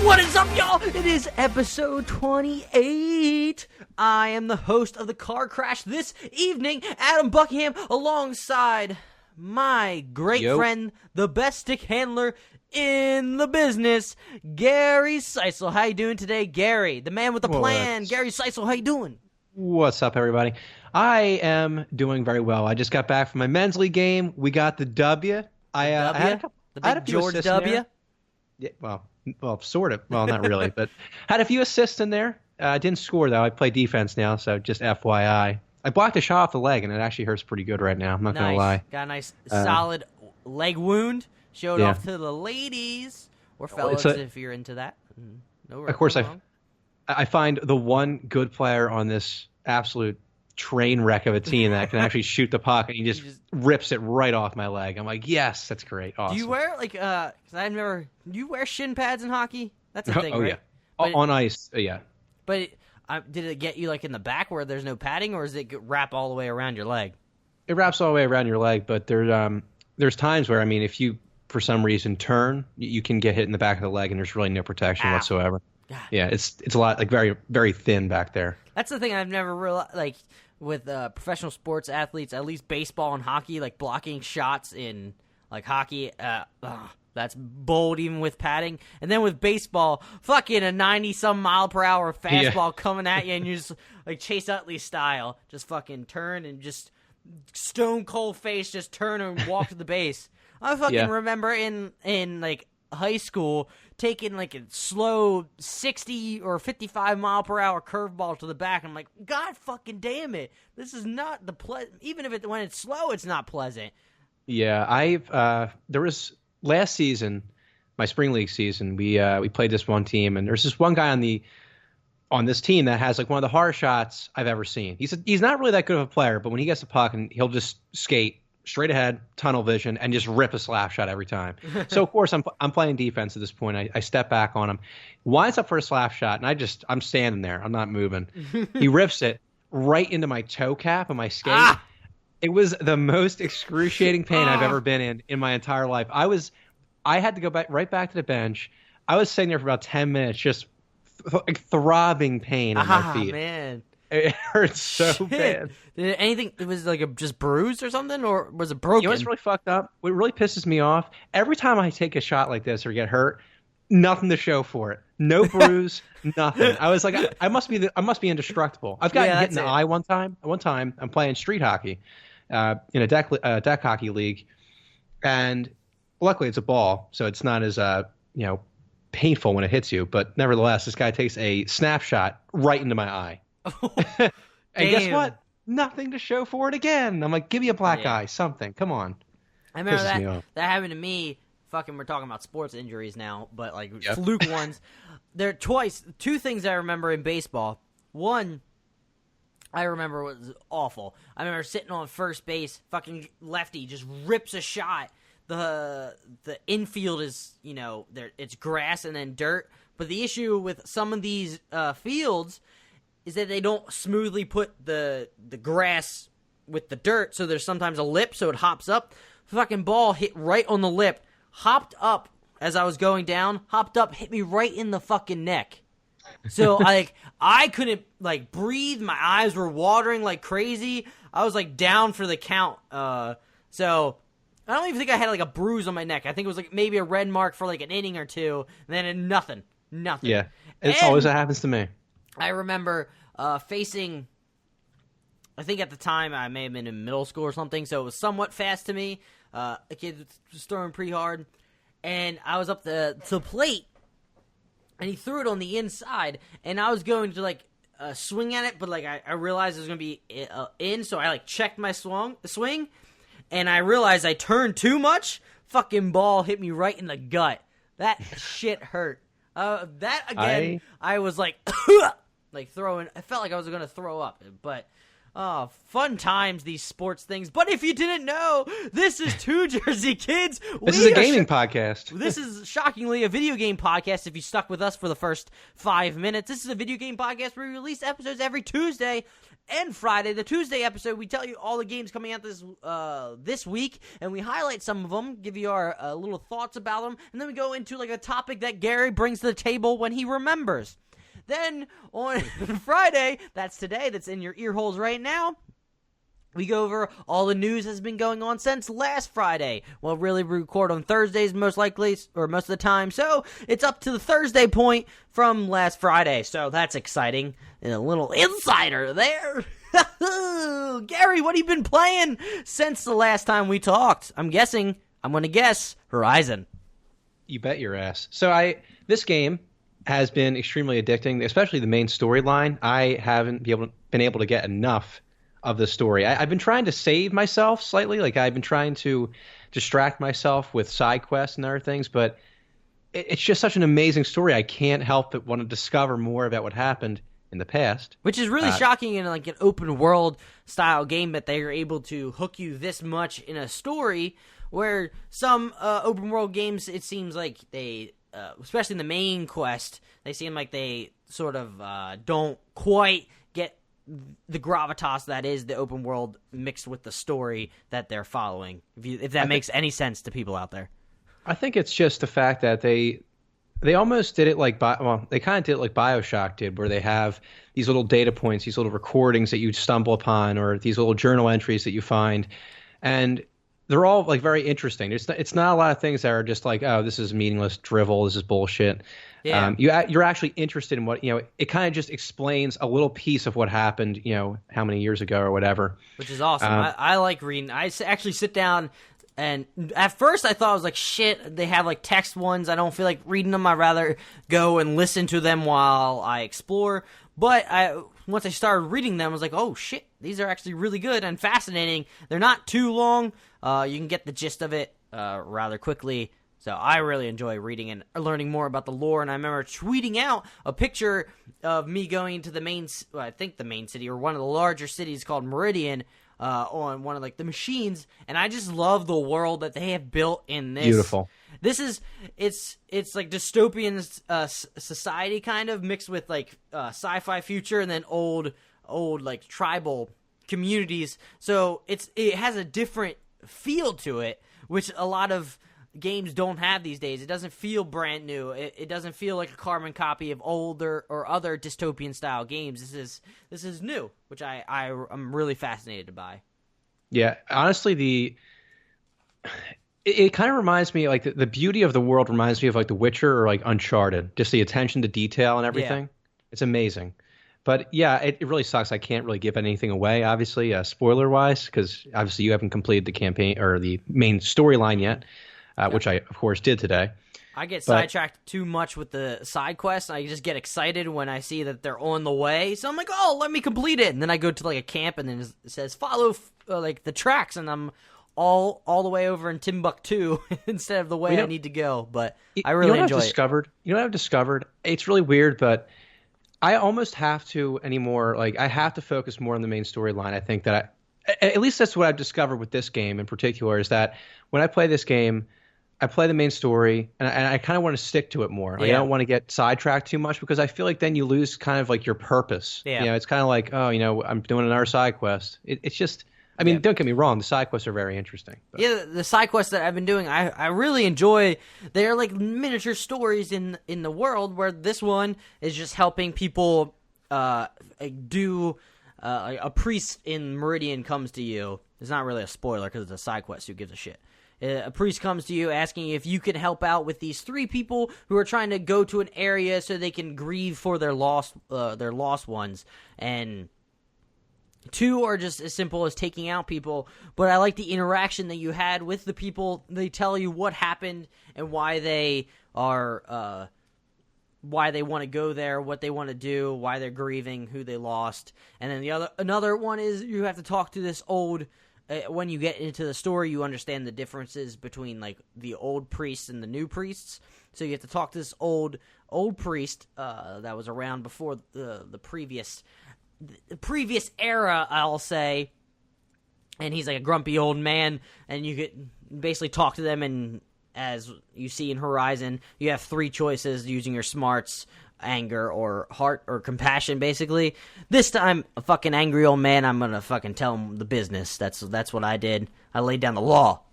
What is up, y'all? It is episode 28. I am the host of the Car Crash this evening, Adam Buckingham, alongside my great friend, the best stick handler in the business, Gary Seisel. How you doing today, Gary? The man with the plan. Gary Seisel, how you doing? What's up, everybody? I am doing very well. I just got back from my men's league game. We got the W. I had a few George W. Yeah, well, sort of. Well, not really, but had a few assists in there. I didn't score though. I play defense now, so just FYI. I blocked a shot off the leg, and it actually hurts pretty good right now. I'm not gonna lie. Got a nice, solid leg wound. Showed off to the ladies or fellas if you're into that. Of course, I find the one good player on this absolute train wreck of a team that can actually shoot the puck, and he just rips it right off my leg. I'm like, yes, that's great. Awesome. Do you wear do you wear shin pads in hockey? That's a thing, right? Yeah. But, on ice, yeah. But did it get you like in the back where there's no padding, or does it wrap all the way around your leg? It wraps all the way around your leg, but there's times where, I mean, if you for some reason turn, you can get hit in the back of the leg, and there's really no protection whatsoever. God. Yeah, it's a lot, like, very, very thin back there. That's the thing I've never realized, like, with professional sports athletes, at least baseball and hockey, like blocking shots in like hockey, that's bold even with padding. And then with baseball, fucking a 90-some mile per hour fastball coming at you, and you just like Chase Utley style, just fucking turn and just stone cold face, just turn and walk to the base. I fucking remember in like high school taking like a slow 60 or 55 mile per hour curveball to the back. I'm like, God fucking damn it. This is not the even if when it's slow, it's not pleasant. Yeah, there was last season, my spring league season, we played this one team, and there's this one guy on this team that has like one of the hardest shots I've ever seen. He's not really that good of a player, but when he gets the puck, and he'll just skate straight ahead, tunnel vision, and just rip a slap shot every time. So, of course, I'm playing defense at this point. I step back on him. Winds up for a slap shot, and I'm standing there. I'm not moving. He rips it right into my toe cap and my skate. It was the most excruciating pain I've ever been in my entire life. I had to go right back to the bench. I was sitting there for about 10 minutes, just throbbing pain in my feet. Man. It hurts so bad. It was like just bruised or something, or was it broken? You know what's really fucked up? What really pisses me off? Every time I take a shot like this or get hurt, nothing to show for it. No bruise, nothing. I was like, I must be indestructible. I've gotten hit in the eye one time. One time, I'm playing street hockey in a deck hockey league, and luckily it's a ball, so it's not as painful when it hits you. But nevertheless, this guy takes a snapshot right into my eye. And guess what? Nothing to show for it again. I'm like, give me a black eye, something. Come on. I remember that happened to me. Fucking, we're talking about sports injuries now, but like fluke ones. There two things I remember in baseball. One, I remember was awful. I remember sitting on first base, fucking lefty just rips a shot. The infield is, it's grass and then dirt. But the issue with some of these fields is that they don't smoothly put the grass with the dirt, so there's sometimes a lip, so it hops up. Fucking ball hit right on the lip, hopped up as I was going down, hit me right in the fucking neck. So I couldn't like breathe, my eyes were watering like crazy. I was like down for the count. So I don't even think I had like a bruise on my neck. I think it was like maybe a red mark for like an inning or two, and then nothing. Yeah, it's always what happens to me. I remember facing, I think at the time I may have been in middle school or something, so it was somewhat fast to me. A kid was throwing pretty hard, and I was up to the plate, and he threw it on the inside, and I was going to like swing at it, but like I realized it was going to be in, so I like checked my swing, and I realized I turned too much. Fucking ball hit me right in the gut. That shit hurt. That again, I was like, like throwing. I felt like I was going to throw up, but Oh, fun times, these sports things. But if you didn't know, this is Two Jersey Kids. This is a gaming podcast. This is shockingly a video game podcast if you stuck with us for the first 5 minutes. This is a video game podcast where we release episodes every Tuesday and Friday. The Tuesday episode, we tell you all the games coming out this week, and we highlight some of them, give you our little thoughts about them, and then we go into like a topic that Gary brings to the table when he remembers. Then on Friday, that's today, that's in your ear holes right now, we go over all the news that's been going on since last Friday. Well, really, we record on Thursdays most likely, or most of the time, so it's up to the Thursday point from last Friday, so that's exciting. And a little insider there. Gary, what have you been playing since the last time we talked? I'm going to guess, Horizon. You bet your ass. So this game has been extremely addicting, especially the main storyline. I haven't been able to get enough of the story. I've been trying to save myself slightly. Like, I've been trying to distract myself with side quests and other things, but it's just such an amazing story. I can't help but want to discover more about what happened in the past. Which is really shocking in like an open world style game that they are able to hook you this much in a story, where some open world games, it seems like they... especially in the main quest, they seem like they sort of don't quite get the gravitas that is the open world mixed with the story that they're following. If that makes any sense to people out there. I think it's just the fact that they almost did it like they kind of did it like BioShock did, where they have these little data points, these little recordings that you stumble upon, or these little journal entries that you find, and they're all like very interesting. It's not a lot of things that are just like, oh, this is meaningless drivel, this is bullshit. Yeah. You're actually interested in what, it kind of just explains a little piece of what happened, how many years ago or whatever. Which is awesome. I like reading. I actually sit down, and at first I thought I was like, shit, they have like text ones. I don't feel like reading them. I'd rather go and listen to them while I explore. But once I started reading them, I was like, oh shit, these are actually really good and fascinating. They're not too long. You can get the gist of it rather quickly. So I really enjoy reading and learning more about the lore. And I remember tweeting out a picture of me going to the main city, or one of the larger cities called Meridian, on one of like the machines. And I just love the world that they have built in this. Beautiful. It's like dystopian society kind of mixed with like sci-fi future, and then old like tribal communities. So it has a different feel to it, which a lot of games don't have these days. It doesn't feel brand new. It doesn't feel like a carbon copy of older or other dystopian style games. This is new, which I'm really fascinated by. Yeah, honestly, it kind of reminds me, like, the beauty of the world reminds me of like The Witcher or like Uncharted. Just the attention to detail and everything. Yeah. It's amazing. But yeah, it really sucks. I can't really give anything away, obviously, spoiler-wise, because obviously you haven't completed the campaign or the main storyline yet, which I, of course, did today. I get sidetracked too much with the side quests. I just get excited when I see that they're on the way. So I'm like, oh, let me complete it. And then I go to like a camp, and then it says follow like the tracks, and I'm all the way over in Timbuktu instead of the way I need to go. But I really enjoy it. You know what I've discovered? It's really weird, but I almost have to anymore. Like, I have to focus more on the main storyline. I think that at least that's what I've discovered with this game in particular, is that when I play this game, I play the main story, and I kind of want to stick to it more. Like, I don't want to get sidetracked too much, because I feel like then you lose kind of like your purpose. Yeah. It's kind of like, oh, I'm doing another side quest. It's just, I mean, don't get me wrong, the side quests are very interesting. But. Yeah, the side quests that I've been doing, I really enjoy. They're like miniature stories in the world, where this one is just helping people do. A priest in Meridian comes to you. It's not really a spoiler because it's a side quest. Who gives a shit? A priest comes to you asking if you can help out with these 3 people who are trying to go to an area so they can grieve for their lost ones, and 2 are just as simple as taking out people. But I like the interaction that you had with the people. They tell you what happened and why they are, why they want to go there, what they want to do, why they're grieving, who they lost. And then another one is you have to talk to this old. When you get into the story, you understand the differences between like the old priests and the new priests. So you have to talk to this old priest that was around before the previous the previous era, I'll say, and he's like a grumpy old man, and you could basically talk to them, and as you see in Horizon, you have 3 choices using your smarts, anger, or heart, or compassion, basically. This time, a fucking angry old man, I'm gonna fucking tell him the business. That's what I did. I laid down the law.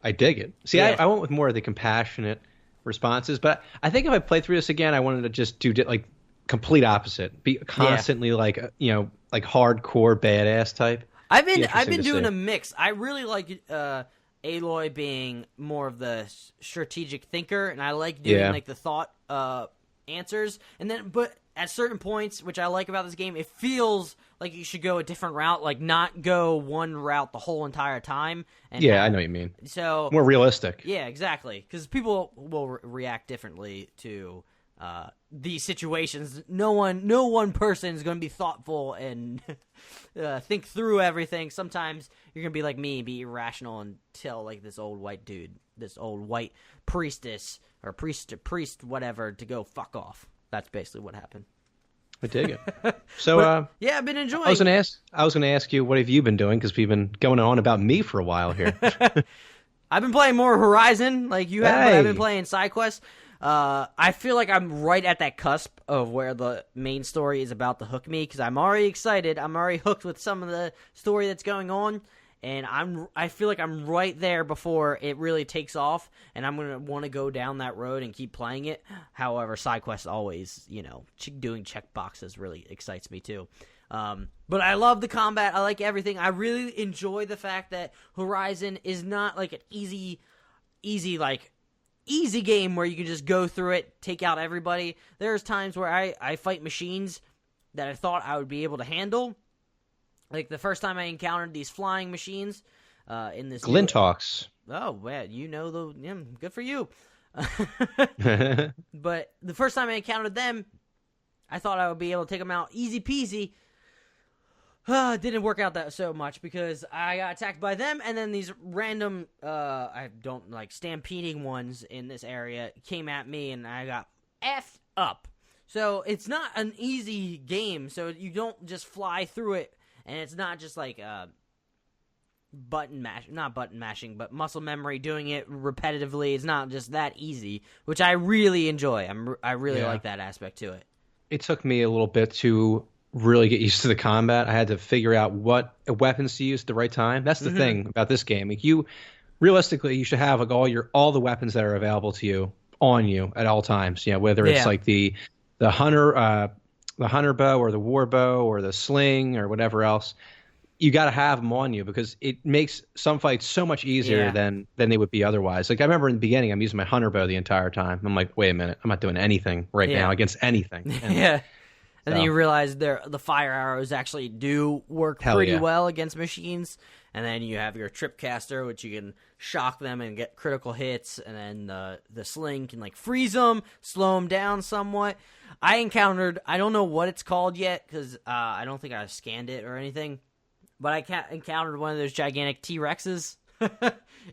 I dig it. See, yeah. I went with more of the compassionate responses, but I think if I played through this again, I wanted to just do like complete opposite. Be constantly like hardcore badass type. I've been doing a mix. I really like Aloy being more of the strategic thinker, and I like doing like the thought answers. And then, but at certain points, which I like about this game, it feels like you should go a different route, like not go one route the whole entire time. And I know what you mean. So more realistic. Yeah, exactly. Because people will react differently to these situations. No one person is going to be thoughtful and think through everything. Sometimes you're going to be like me, be irrational, and tell like this old white dude, this old white priestess or priest whatever, to go fuck off. That's basically what happened. I dig it. So, I've been enjoying. I was going to ask you, what have you been doing? Because we've been going on about me for a while here. I've been playing more Horizon, like you have. But I've been playing side quests. I feel like I'm right at that cusp of where the main story is about to hook me, because I'm already excited. I'm already hooked with some of the story that's going on, and I feel like I'm right there before it really takes off, and I'm gonna want to go down that road and keep playing it. However, side quests always, doing check boxes really excites me too. But I love the combat. I like everything. I really enjoy the fact that Horizon is not like an easy game where you can just go through it, take out everybody. There's times where I fight machines that I thought I would be able to handle. Like the first time I encountered these flying machines in this Glinthawks. Oh, well, good for you. But the first time I encountered them, I thought I would be able to take them out easy peasy. Didn't work out that so much, because I got attacked by them, and then these random, I don't like, stampeding ones in this area came at me, and I got effed up. So it's not an easy game, so you don't just fly through it, and it's not just like not button mashing, but muscle memory, doing it repetitively. It's not just that easy, which I really enjoy. I really like that aspect to it. It took me a little bit to really get used to the combat. I had to figure out what weapons to use at the right time. That's the thing about this game. Like, realistically, you should have like all the weapons that are available to you on you at all times. Whether it's like the hunter bow or the war bow or the sling or whatever else. You got to have them on you, because it makes some fights so much easier than they would be otherwise. Like, I remember in the beginning, I'm using my hunter bow the entire time. I'm like, wait a minute, I'm not doing anything now against anything. And, and then you realize the fire arrows actually do work pretty well against machines. And then you have your tripcaster, which you can shock them and get critical hits. And then the sling can like freeze them, slow them down somewhat. I don't know what it's called yet, because I don't think I scanned it or anything. But I encountered one of those gigantic T-Rexes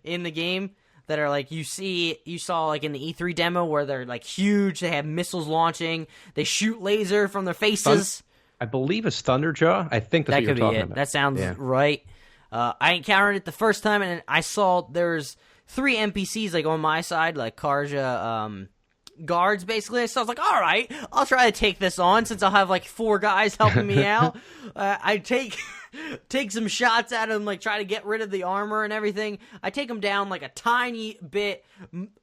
in the game that are like, you saw like in the E3 demo, where they're like huge. They have missiles launching. They shoot laser from their faces. I believe it's Thunderjaw. I think that's what you're talking about. That sounds right. I encountered it the first time, and I saw there's 3 NPCs like on my side, like Karja guards, basically. So I was like, all right, I'll try to take this on, since I'll have like 4 guys helping me out. I take some shots at him, like try to get rid of the armor and everything. I take him down like a tiny bit.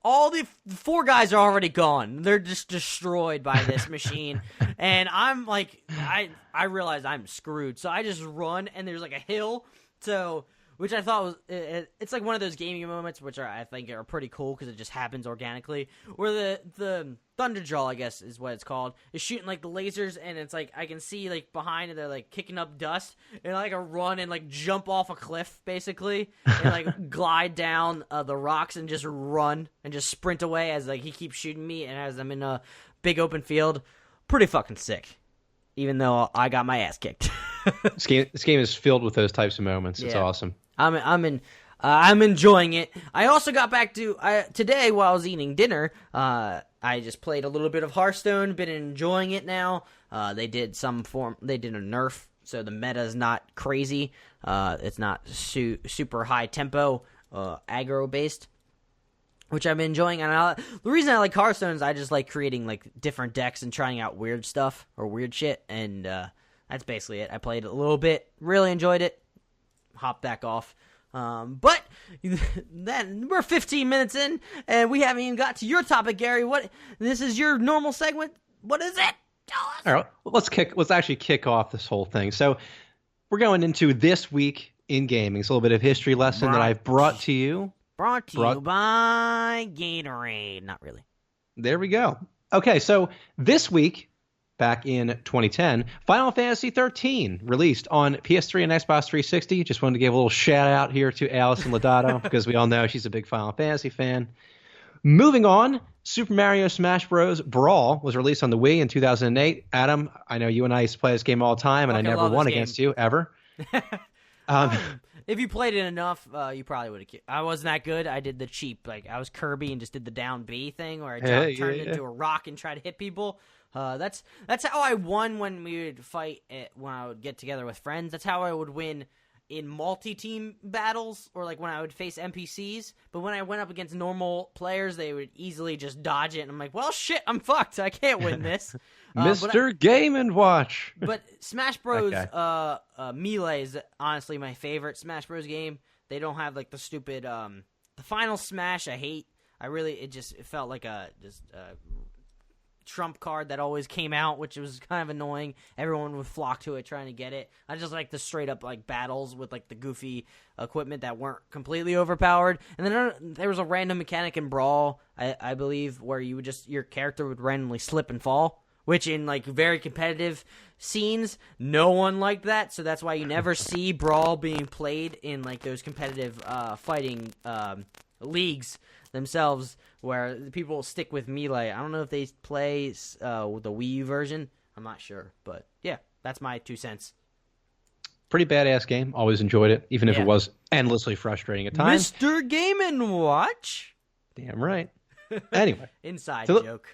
All the 4 guys are already gone. They're just destroyed by this machine. And I'm like, I realize I'm screwed. So I just run, and there's like a hill. So, which I thought was, it's like one of those gaming moments, which I think are pretty cool, because it just happens organically, where the Thunderjaw, I guess is what it's called, is shooting like the lasers, and it's like, I can see like behind it, they're like kicking up dust, and like a run and like jump off a cliff, basically, and like glide down the rocks and just run and just sprint away as like he keeps shooting me, and as I'm in a big open field. Pretty fucking sick, even though I got my ass kicked. This game is filled with those types of moments. It's awesome. I'm enjoying it. I also got back to today while I was eating dinner. I just played a little bit of Hearthstone. Been enjoying it now. They did a nerf, so the meta is not crazy. It's not super high tempo, aggro based, which I'm enjoying. And the reason I like Hearthstone is I just like creating like different decks and trying out weird stuff or weird shit, and that's basically it. I played it a little bit, really enjoyed it, hopped back off. But then we're 15 minutes in, and we haven't even got to your topic, Gary. This is your normal segment. What is it? Tell us. All right, let's actually kick off this whole thing. So we're going into this week in gaming. It's a little bit of history lesson that I've brought to you. Brought to you by Gatorade. Not really. There we go. Okay, so this week, back in 2010, Final Fantasy XIII released on PS3 and Xbox 360. Just wanted to give a little shout out here to Allison Lodato because we all know she's a big Final Fantasy fan. Moving on, Super Mario Smash Bros. Brawl was released on the Wii in 2008. Adam, I know you and I used to play this game all the time, and I never won against you, ever. If you played it enough, you probably would have. I wasn't that good. I did the cheap, like I was Kirby and just did the down B thing where I turned into a rock and tried to hit people. That's how I won when we would fight when I would get together with friends. That's how I would win in multi-team battles or like when I would face NPCs. But when I went up against normal players, they would easily just dodge it. And I'm like, well, shit, I'm fucked. I can't win this. Mr. Game & Watch. But Smash Bros. Melee is honestly my favorite Smash Bros. Game. They don't have like the stupid the final Smash I hate. It felt like a trump card that always came out, which was kind of annoying. Everyone would flock to it trying to get it. I just like the straight up like battles with like the goofy equipment that weren't completely overpowered. And then there was a random mechanic in Brawl, I believe, where your character would randomly slip and fall, which in like very competitive scenes, no one liked that. So that's why you never see Brawl being played in like those competitive fighting leagues themselves, where people stick with Melee. I don't know if they play with the Wii U version. I'm not sure, but yeah, that's my 2 cents. Pretty badass game. Always enjoyed it, even if it was endlessly frustrating at times. Mr. Game & Watch. Damn right. Anyway, inside joke.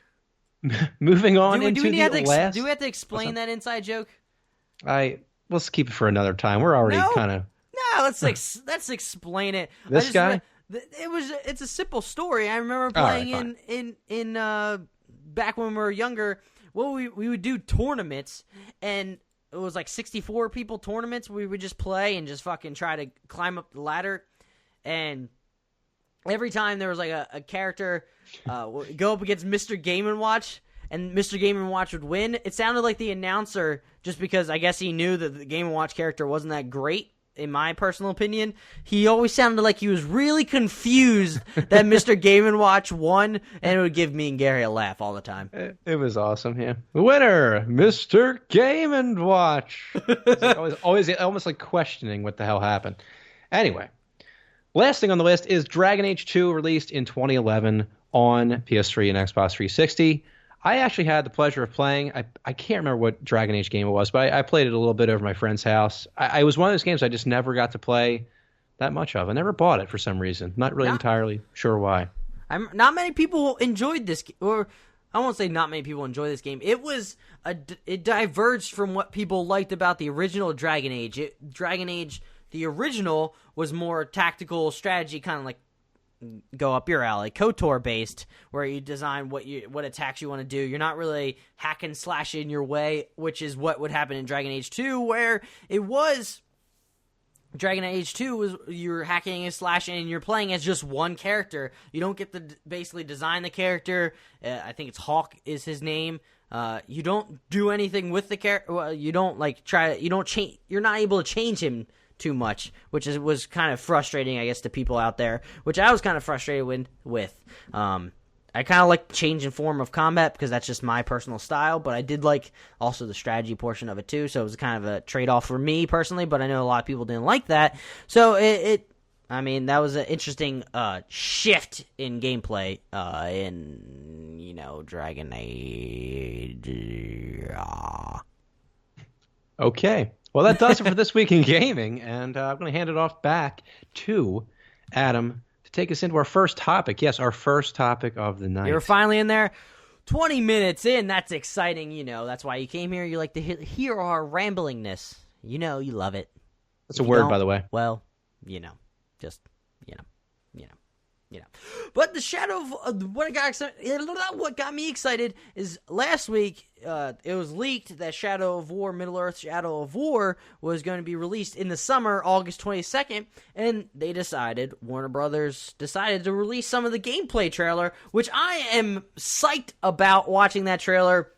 Moving on do we have to explain that inside joke? Let's keep it for another time. We're already kind of. No, let's explain it. This guy. It's a simple story. I remember playing in back when we were younger. Well, we would do tournaments, and it was like 64 people tournaments. We would just play and just fucking try to climb up the ladder. And every time there was like a character go up against Mr. Game & Watch, and Mr. Game & Watch would win. It sounded like the announcer, just because I guess he knew that the Game & Watch character wasn't that great. In my personal opinion, he always sounded like he was really confused that Mr. Game & Watch won, and it would give me and Gary a laugh all the time. It was awesome, yeah. Winner, Mr. Game & Watch. It's like always almost like questioning what the hell happened. Anyway, last thing on the list is Dragon Age 2, released in 2011 on PS3 and Xbox 360. I actually had the pleasure of playing. I can't remember what Dragon Age game it was, but I played it a little bit over my friend's house. I was one of those games I just never got to play that much of. I never bought it for some reason. Not really entirely sure why. Not many people enjoyed this, or I won't say not many people enjoy this game. It diverged from what people liked about the original Dragon Age. Dragon Age, the original, was more tactical strategy, kind of like go up your alley, KOTOR based, where you design what attacks you want to do. You're not really hack and slash in your way, which is what would happen in Dragon Age 2, where it was Dragon Age 2 was you're hacking and slashing and you're playing as just one character. You don't get to basically design the character. I think it's Hawk is his name. You don't do anything with the character. Well, you don't like try. You don't change. You're not able to change him too much, which was kind of frustrating, I guess, to people out there, which I was kind of frustrated with. I kind of like change in form of combat because that's just my personal style, but I did like also the strategy portion of it too, so it was kind of a trade-off for me personally, but I know a lot of people didn't like that. So I mean, that was an interesting shift in gameplay in, Dragon Age. Okay. Well, that does it for this week in gaming, and I'm going to hand it off back to Adam to take us into our first topic. Yes, our first topic of the night. You're finally in there. 20 minutes in, that's exciting, you know. That's why you came here. You like to hear our ramblingness. You know, you love it. That's a word, by the way. Well, you know, just, you know. But the shadow of what got me excited is last week, it was leaked that Shadow of War, Middle-earth Shadow of War, was going to be released in the summer, August 22nd, and Warner Brothers decided to release some of the gameplay trailer, which I am psyched about watching that trailer.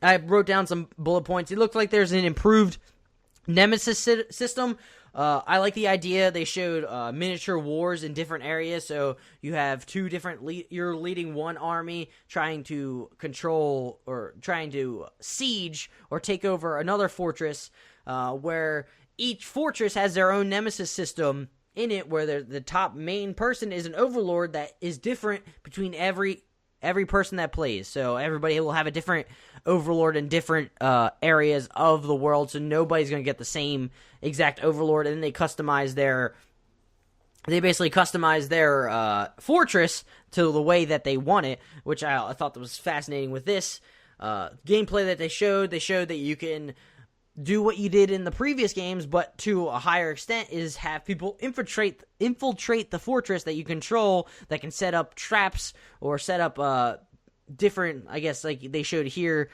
I wrote down some bullet points. It looked like there's an improved Nemesis system. I like the idea. They showed miniature wars in different areas. So you have two different. You're leading one army trying to control or trying to siege or take over another fortress, where each fortress has their own nemesis system in it, where the top main person is an overlord that is different between every person that plays. So everybody will have a different overlord in different areas of the world, so nobody's going to get the same exact overlord. And then they basically customize their fortress to the way that they want it, which I thought that was fascinating with this gameplay that they showed. They showed that you can do what you did in the previous games, but to a higher extent, is have people infiltrate the fortress that you control, that can set up traps or set up different, I guess, like they showed here,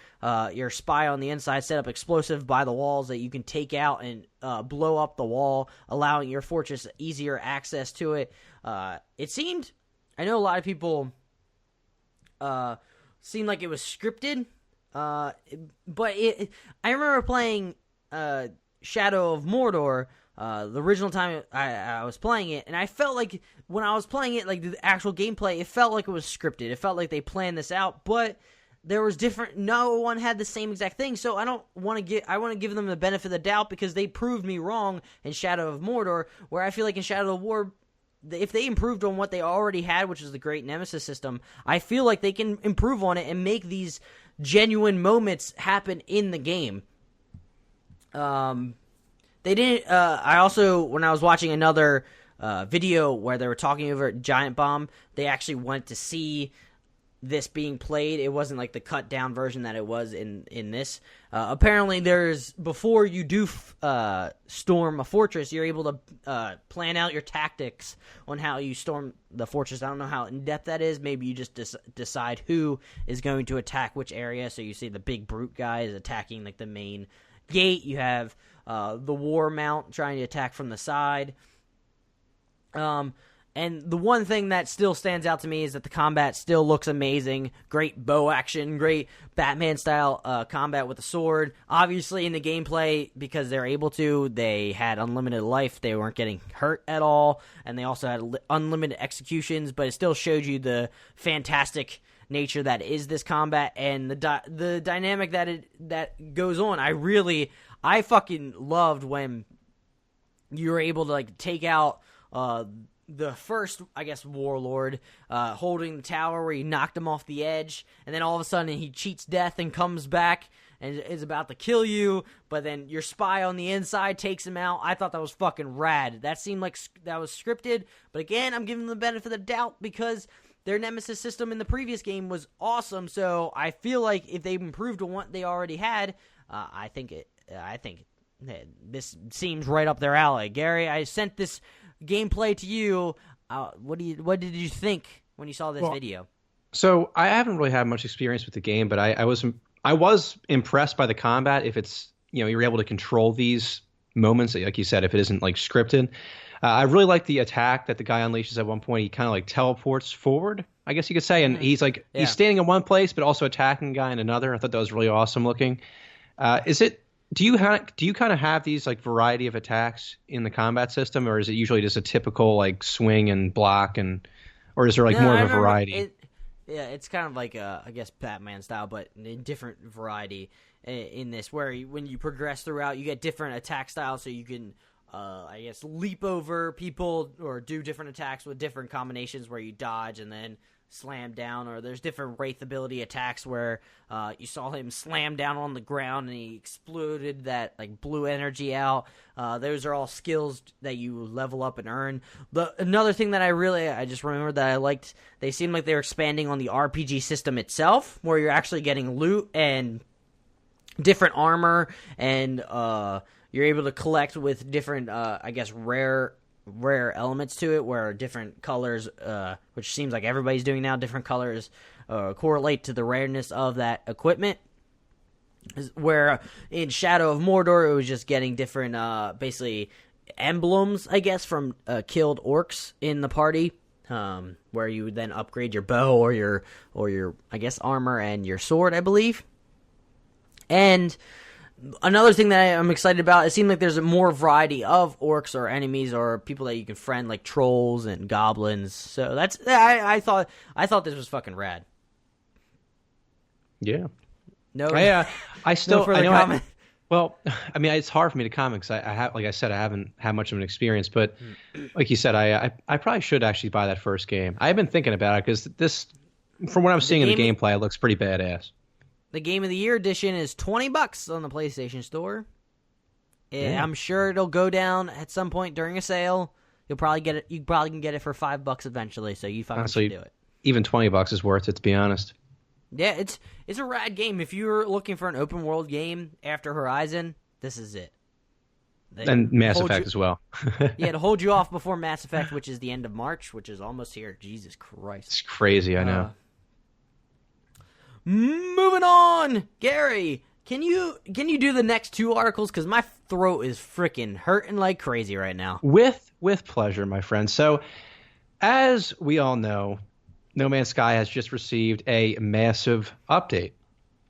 your spy on the inside set up explosive by the walls that you can take out and blow up the wall, allowing your fortress easier access to it. It seemed, I know a lot of people seemed like it was scripted, but I remember playing Shadow of Mordor the original time I was playing it, and I felt like when I was playing it, like the actual gameplay, it felt like it was scripted. It felt like they planned this out, but there was no one had the same exact thing, so I want to give them the benefit of the doubt, because they proved me wrong in Shadow of Mordor, where I feel like in Shadow of War, if they improved on what they already had, which is the great Nemesis system, I feel like they can improve on it and make these genuine moments happen in the game. They didn't. I also, when I was watching another video where they were talking over Giant Bomb, they actually went to see this being played. It wasn't like the cut down version that it was in this. Apparently, before you do storm a fortress, you're able to plan out your tactics on how you storm the fortress. I don't know how in depth that is. Maybe you just decide who is going to attack which area. So you see the big brute guy is attacking like the main gate. You have the war mount trying to attack from the side. And the one thing that still stands out to me is that the combat still looks amazing. Great bow action, great Batman-style combat with the sword. Obviously, in the gameplay, because they're able to, they had unlimited life. They weren't getting hurt at all. And they also had unlimited executions, but it still showed you the fantastic nature that is this combat and the dynamic that goes on. I fucking loved when you were able to like take out the first, I guess, warlord holding the tower, where he knocked him off the edge, and then all of a sudden he cheats death and comes back and is about to kill you, but then your spy on the inside takes him out. I thought that was fucking rad. That seemed like that was scripted, but again, I'm giving them the benefit of the doubt because their Nemesis system in the previous game was awesome, so I feel like if they improved on what they already had, I think this seems right up their alley. Gary, I sent this gameplay to you. What did you think when you saw this video? So I haven't really had much experience with the game, but I was impressed by the combat. If it's, you're able to control these moments, like you said, if it isn't like scripted. I really like the attack that the guy unleashes at one point. He kind of like teleports forward, I guess you could say, and he's like he's standing in one place but also attacking a guy in another. I thought that was really awesome looking. Do you kind of have these like variety of attacks in the combat system, or is it usually just a typical like swing and block, or is there like more of a variety? It's kind of like I guess Batman style, but in different variety in this, where when you progress throughout, you get different attack styles, so you can I guess, leap over people or do different attacks with different combinations where you dodge and then slam down, or there's different Wraith ability attacks where you saw him slam down on the ground and he exploded that like blue energy out. Those are all skills that you level up and earn. Another thing that I just remembered that I liked, they seemed like they were expanding on the RPG system itself, where you're actually getting loot and different armor, and you're able to collect with different I guess rare elements to it, where different colors, which seems like everybody's doing now, different colors correlate to the rareness of that equipment. Where in Shadow of Mordor, it was just getting different, basically emblems, I guess, from killed orcs in the party, where you would then upgrade your bow or your I guess armor and your sword, I believe. And another thing that I'm excited about, it seemed like there's a more variety of orcs or enemies or people that you can friend, like trolls and goblins. So that's I thought this was fucking rad. Yeah. No. I still. No I know. comment. Well, I mean, it's hard for me to comment because I have, like I said, I haven't had much of an experience. But like you said, I probably should actually buy that first game. I've been thinking about it because this, from what I'm seeing in the gameplay, it looks pretty badass. The Game of the Year edition is $20 on the PlayStation Store. Yeah. I'm sure it'll go down at some point during a sale. You'll probably get it. You probably can get it for $5 eventually. So you fucking should do it. Even $20 is worth it, to be honest. Yeah, it's a rad game. If you're looking for an open world game after Horizon, this is it. And Mass Effect as well. Yeah, to hold you off before Mass Effect, which is the end of March, which is almost here. Jesus Christ. It's crazy, I know. Moving on, Gary. Can you do the next two articles? Because my throat is freaking hurting like crazy right now. With pleasure, my friend. So, as we all know, No Man's Sky has just received a massive update,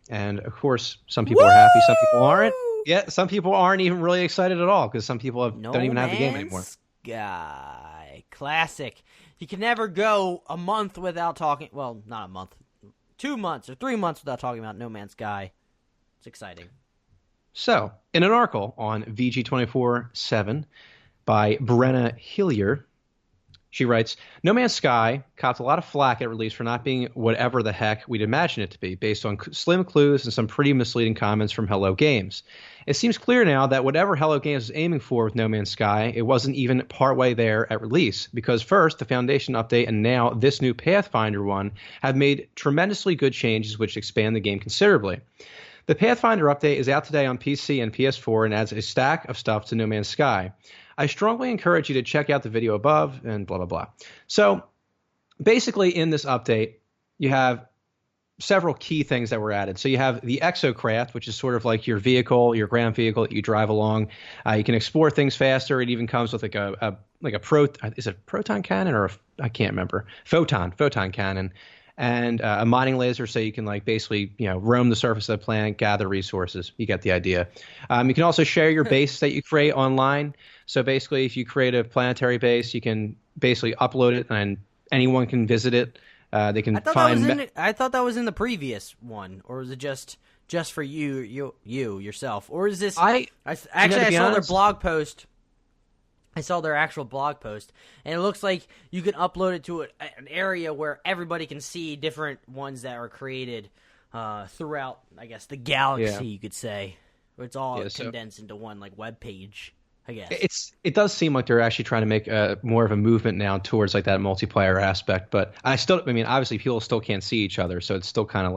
and of course, some people are happy, some people aren't. Yeah, some people aren't even really excited at all because some people don't even have the game anymore. Sky classic. You can never go a month without talking. Well, not a month. 2 months or 3 months without talking about No Man's Sky. It's exciting. So, in an article on VG247 by Brenna Hillier, she writes, No Man's Sky copped a lot of flack at release for not being whatever the heck we'd imagine it to be, based on slim clues and some pretty misleading comments from Hello Games. It seems clear now that whatever Hello Games was aiming for with No Man's Sky, it wasn't even partway there at release, because first, the Foundation update and now this new Pathfinder one have made tremendously good changes which expand the game considerably. The Pathfinder update is out today on PC and PS4 and adds a stack of stuff to No Man's Sky. I strongly encourage you to check out the video above and blah, blah, blah. So basically in this update, you have several key things that were added. So you have the Exocraft, which is sort of like your vehicle, your ground vehicle that you drive along. You can explore things faster. It even comes with is it proton cannon or I can't remember. Photon cannon. And a mining laser, so you can basically roam the surface of the planet, gather resources. You get the idea. You can also share your base that you create online. So basically, if you create a planetary base, you can basically upload it, and anyone can visit it. They can find. I thought that was in the previous one, or was it just for you yourself, or is this? I saw their blog post. I saw their actual blog post, and it looks like you can upload it to an area where everybody can see different ones that are created throughout, I guess, the galaxy, you could say. Where it's all condensed into one web page, I guess. It does seem like they're actually trying to make more of a movement now towards that multiplayer aspect, but obviously people still can't see each other, so it's still kind of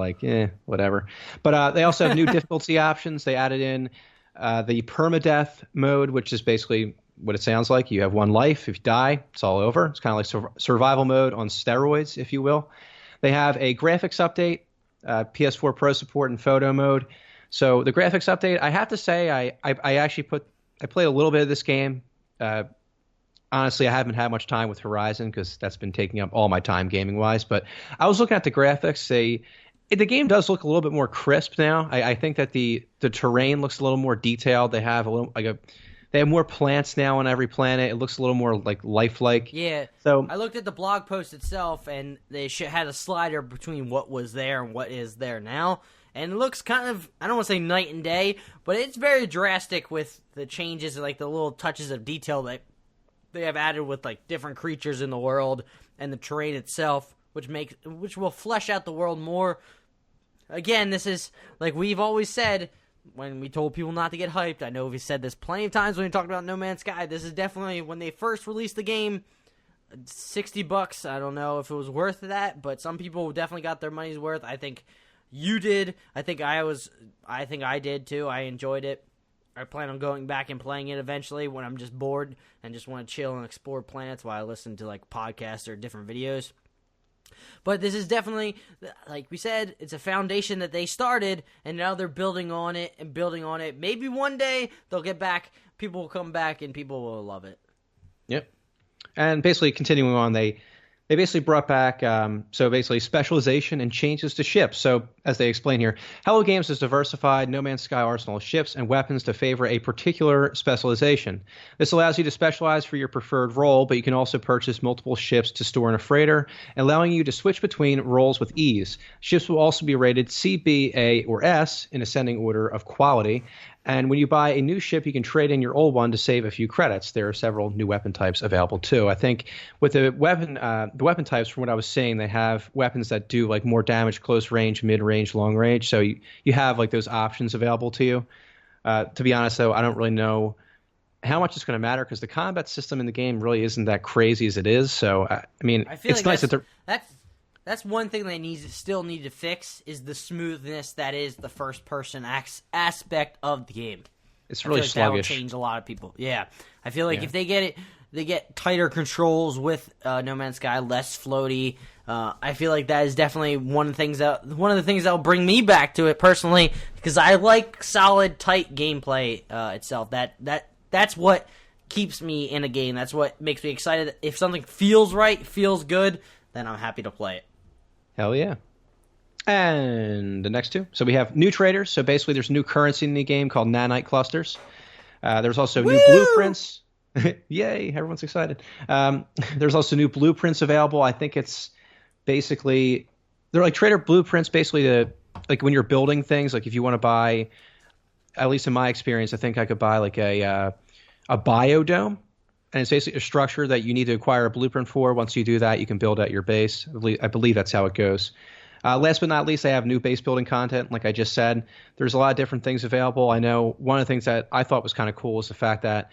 whatever. But they also have new difficulty options. They added in the permadeath mode, which is basically what it sounds like. You have one life. If you die, it's all over. It's kind of like survival mode on steroids, if you will. They have a graphics update, PS4 Pro support and photo mode. So the graphics update, I have to say, I actually played a little bit of this game. Honestly, I haven't had much time with Horizon because that's been taking up all my time gaming-wise. But I was looking at the graphics. The game does look a little bit more crisp now. I think that the terrain looks a little more detailed. They have a little They have more plants now on every planet. It looks a little more like lifelike. Yeah. So I looked at the blog post itself, and they had a slider between what was there and what is there now. And it looks kind of, I don't want to say night and day, but it's very drastic with the changes and like the little touches of detail that they have added with like different creatures in the world and the terrain itself, which will flesh out the world more. Again, this is, like we've always said, when we told people not to get hyped, I know we've said this plenty of times when we talked about No Man's Sky, this is definitely, when they first released the game, $60, I don't know if it was worth that, but some people definitely got their money's worth. I think you did. I think I did too. I enjoyed it. I plan on going back and playing it eventually when I'm just bored and just want to chill and explore planets while I listen to like podcasts or different videos. But this is definitely, like we said, it's a foundation that they started, and now they're building on it and building on it. Maybe one day they'll get back, people will come back, and people will love it. Yep. And basically, continuing on, they basically brought back, so basically specialization and changes to ships. So as they explain here, Hello Games has diversified No Man's Sky arsenal of ships and weapons to favor a particular specialization. This allows you to specialize for your preferred role, but you can also purchase multiple ships to store in a freighter, allowing you to switch between roles with ease. Ships will also be rated C, B, A, or S in ascending order of quality. And when you buy a new ship, you can trade in your old one to save a few credits. There are several new weapon types available too. I think with the weapon types, from what I was saying, they have weapons that do like more damage, close range, mid range, long range. So you have like those options available to you. To be honest, though, I don't really know how much it's going to matter because the combat system in the game really isn't that crazy as it is. So I mean, it's nice that they're. That's one thing they still need to fix is the smoothness that is the first-person aspect of the game. It's really sluggish. That will change a lot of people. Yeah, I feel like if they get tighter controls with No Man's Sky, less floaty. I feel like that is definitely one of the things that will bring me back to it personally because I like solid, tight gameplay itself. That's what keeps me in a game. That's what makes me excited. If something feels right, feels good, then I'm happy to play it. Hell yeah. And the next two. So we have new traders. So basically there's new currency in the game called nanite clusters. There's also new blueprints. Yay, everyone's excited. There's also new blueprints available. I think it's basically, they're like trader blueprints basically like when you're building things, like if you want to buy, at least in my experience, I think I could buy like a biodome. And it's basically a structure that you need to acquire a blueprint for. Once you do that, you can build at your base. I believe that's how it goes. Last but not least, they have new base building content. Like I just said, there's a lot of different things available. I know one of the things that I thought was kind of cool is the fact that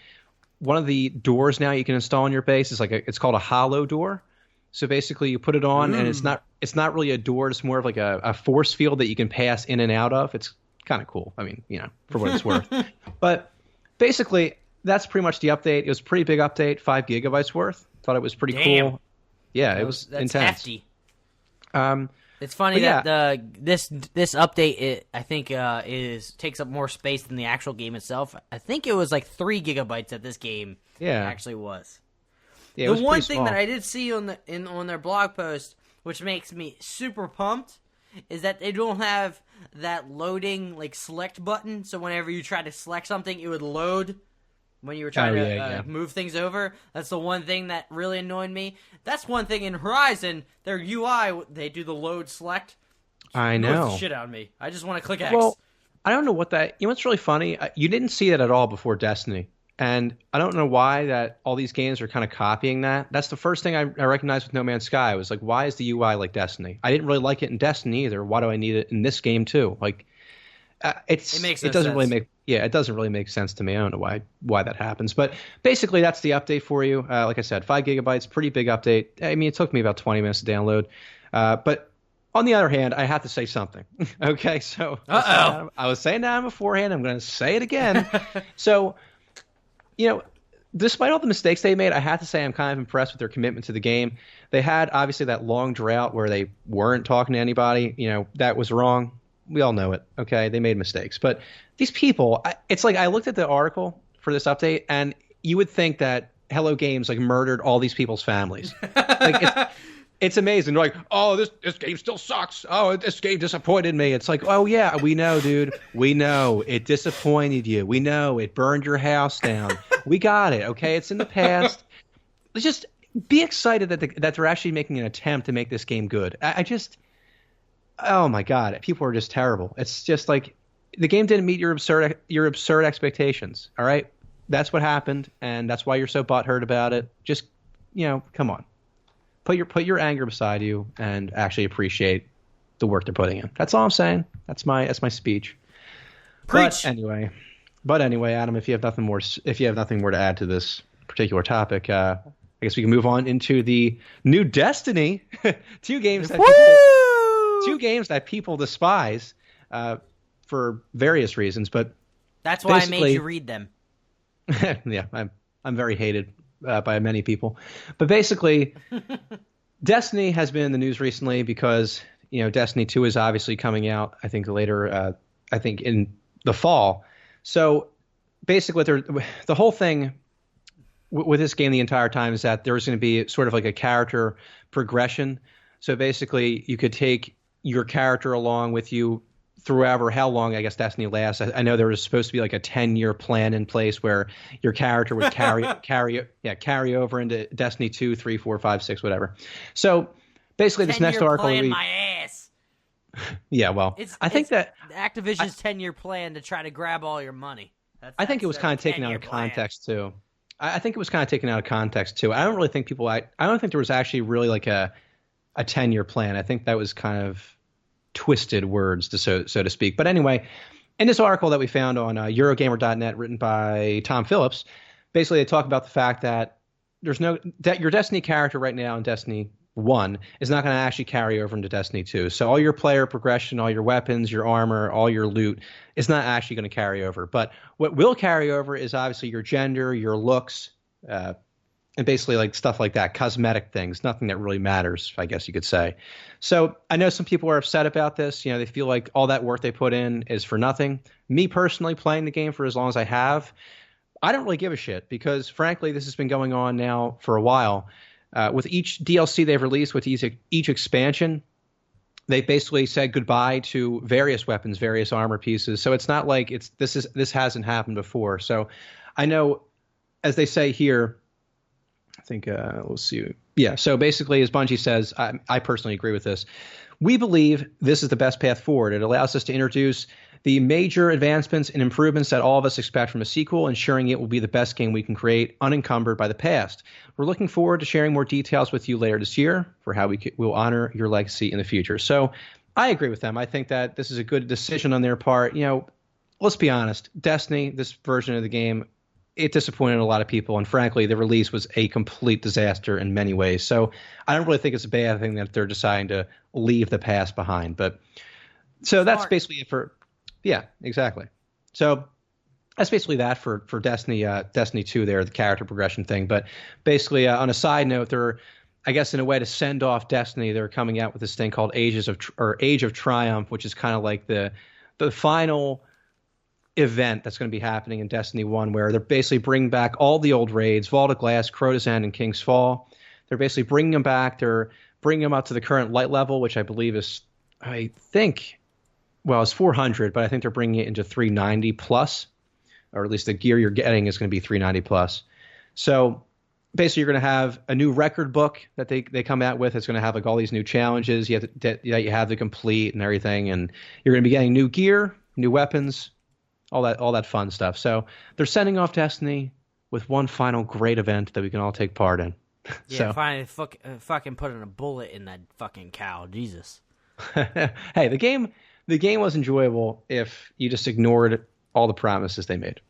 one of the doors now you can install in your base is it's called a hollow door. So basically you put it on and it's not really a door. It's more of like a force field that you can pass in and out of. It's kind of cool. I mean, for what it's worth. But basically, that's pretty much the update. It was a pretty big update, 5 gigabytes worth. Thought it was pretty cool. Yeah, it was that's intense. Hefty. It's funny that this update I think takes up more space than the actual game itself. I think it was like 3 gigabytes that this game actually was. Yeah, the one thing that I did see on their blog post, which makes me super pumped, is that they don't have that loading like select button. So whenever you try to select something, it would load. When you were trying to move things over, that's the one thing that really annoyed me. That's one thing in Horizon, their UI, they do the load select. I know. The shit out of me. I just want to click X. Well, I don't know what that. What's really funny? You didn't see it at all before Destiny, and I don't know why that all these games are kind of copying that. That's the first thing I recognized with No Man's Sky. I was like, why is the UI like Destiny? I didn't really like it in Destiny either. Why do I need it in this game too? Like, it makes no sense. It doesn't really make sense to me. I don't know why that happens. But basically, that's the update for you. Like I said, 5 gigabytes, pretty big update. I mean, it took me about 20 minutes to download. But on the other hand, I have to say something. Okay, so I was saying that beforehand. I'm going to say it again. So, despite all the mistakes they made, I have to say I'm kind of impressed with their commitment to the game. They had, obviously, that long drought where they weren't talking to anybody. That was wrong. We all know it, okay? They made mistakes. But these people, it's like I looked at the article for this update, and you would think that Hello Games, murdered all these people's families. It's amazing. They're like, oh, this game still sucks. Oh, this game disappointed me. It's like, oh yeah, we know, dude. We know it disappointed you. We know it burned your house down. We got it. Okay, it's in the past. Let's just be excited that they're actually making an attempt to make this game good. I just, oh my god, people are just terrible. It's just like the game didn't meet your absurd expectations. All right, that's what happened, and that's why you're so butthurt about it. Just, come on. Put your anger beside you and actually appreciate the work they're putting in. That's all I'm saying. That's my speech. Preach. But anyway, Adam, if you have nothing more to add to this particular topic, I guess we can move on into the new Destiny. Two games that people despise for various reasons, but that's why I made you read them. Yeah, I'm very hated by many people, but basically Destiny has been in the news recently because Destiny 2 is obviously coming out I think later I think in the fall. So basically the whole thing with this game the entire time is that there's going to be sort of like a character progression. So basically you could take your character along with you throughout how long I guess Destiny lasts. I know there was supposed to be like a 10-year plan in place where your character would carry over into Destiny 2, 3, 4, 5, 6, whatever. So basically this next article plan my ass. Yeah, well, I think that Activision's 10-year plan to try to grab all your money. I think it was kind of taken out of context too. I think it was kind of taken out of context too. I don't really think I don't think there was actually really like a 10-year plan. I think that was kind of twisted words, so to speak. But anyway, in this article that we found on Eurogamer.net, written by Tom Phillips, basically they talk about the fact that your Destiny character right now in Destiny 1 is not going to actually carry over into Destiny 2. So all your player progression, all your weapons, your armor, all your loot is not actually going to carry over. But what will carry over is obviously your gender, your looks, and basically like stuff like that, cosmetic things, nothing that really matters, I guess you could say. So I know some people are upset about this. They feel like all that work they put in is for nothing. Me personally, playing the game for as long as I have, I don't really give a shit because frankly, this has been going on now for a while. With each DLC they've released, with each expansion, they basically said goodbye to various weapons, various armor pieces. So it's not like this hasn't happened before. So I know, as they say here, I think let's see. Yeah. So basically, as Bungie says, I personally agree with this. We believe this is the best path forward. It allows us to introduce the major advancements and improvements that all of us expect from a sequel, ensuring it will be the best game we can create, unencumbered by the past. We're looking forward to sharing more details with you later this year for how we'll honor your legacy in the future. So I agree with them. I think that this is a good decision on their part. Let's be honest. Destiny, this version of the game, it disappointed a lot of people, and frankly, the release was a complete disaster in many ways. So I don't really think it's a bad thing that they're deciding to leave the past behind. But so that's basically it for, yeah, exactly. So that's basically that for Destiny 2 there, the character progression thing. But basically, on a side note, I guess in a way to send off Destiny, they're coming out with this thing called Age of Triumph, which is kind of like the final event that's going to be happening in Destiny 1, where they're basically bringing back all the old raids, Vault of Glass, Crota's End, and King's Fall. They're basically bringing them back. They're bringing them up to the current light level, which I believe is, it's 400, but I think they're bringing it into 390 plus, or at least the gear you're getting is going to be 390 plus. So basically, you're going to have a new record book that they come out with. It's going to have like all these new challenges you have to complete and everything, and you're going to be getting new gear, new weapons, all that fun stuff. So they're sending off Destiny with one final great event that we can all take part in. Yeah, so, finally fucking putting a bullet in that fucking cow. Jesus. Hey, the game was enjoyable if you just ignored all the promises they made.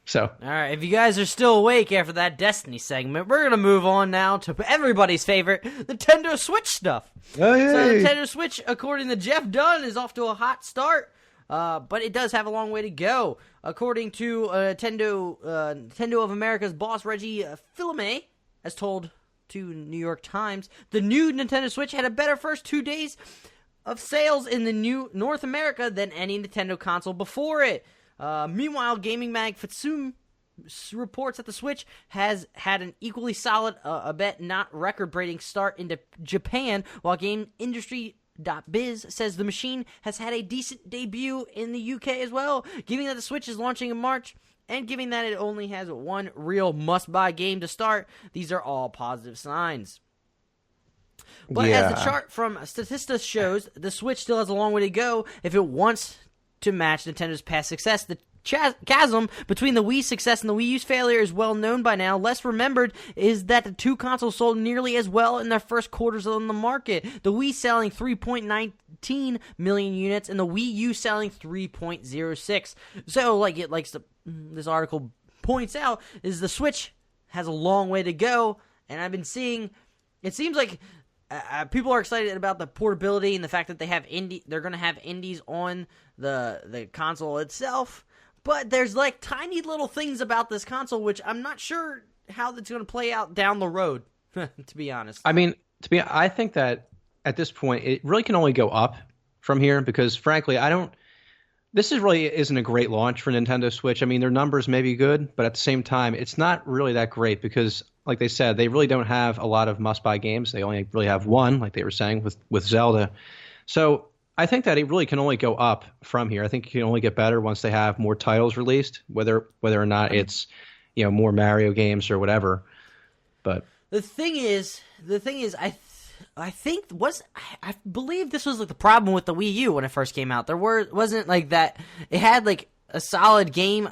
So, all right, if you guys are still awake after that Destiny segment, we're going to move on now to everybody's favorite, Nintendo Switch stuff. Oh, yeah. So Nintendo Switch, according to Jeff Dunn, is off to a hot start. But it does have a long way to go. According to Nintendo of America's boss, Reggie Fils-Aimé, as told to New York Times, the new Nintendo Switch had a better first 2 days of sales in the new North America than any Nintendo console before it. Meanwhile, gaming mag Fitsum reports that the Switch has had an equally solid, bet not record-breaking start into Japan, while Game Industry Biz says the machine has had a decent debut in the UK as well. Given that the Switch is launching in March, and given that it only has one real must-buy game to start, these are all positive signs. But as the chart from Statista shows, the Switch still has a long way to go if it wants to match Nintendo's past success. The chasm between the Wii's success and the Wii U's failure is well known by now. Less remembered is that the two consoles sold nearly as well in their first quarters on the market. The Wii selling 3.19 million units and the Wii U selling 3.06. So, this article points out, is the Switch has a long way to go, and I've been seeing, it seems like people are excited about the portability and the fact that they're going to have indies on the console itself. But there's tiny little things about this console which I'm not sure how that's going to play out down the road, to be honest. I mean, I think that at this point it really can only go up from here because, frankly, this really isn't a great launch for Nintendo Switch. I mean, their numbers may be good, but at the same time, it's not really that great because, like they said, they really don't have a lot of must-buy games. They only really have one, like they were saying, with Zelda. So I think that it really can only go up from here. I think it can only get better once they have more titles released, whether or not it's more Mario games or whatever. But the thing is, I believe this was the problem with the Wii U when it first came out. There wasn't that. It had a solid game.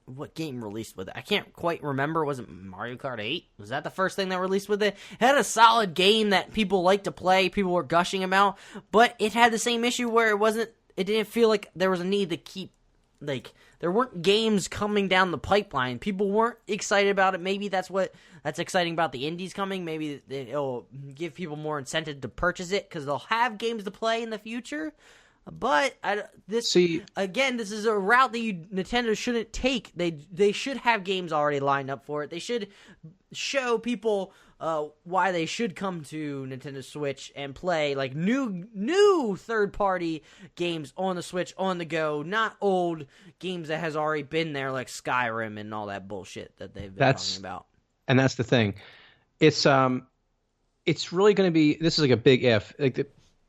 What game released with it? I can't quite remember. Was it Mario Kart 8? Was that the first thing that released with it? It had a solid game that people liked to play, people were gushing about, but it had the same issue where it didn't feel like there was a need to keep, there weren't games coming down the pipeline. People weren't excited about it. Maybe that's exciting about the indies coming. Maybe it'll give people more incentive to purchase it because they'll have games to play in the future. But this is a route that Nintendo shouldn't take. They should have games already lined up for it. They should show people why they should come to Nintendo Switch and play new third-party games on the Switch on the go, not old games that has already been there like Skyrim and all that bullshit that they've been talking about. And that's the thing. It's really going to be. This is a big if.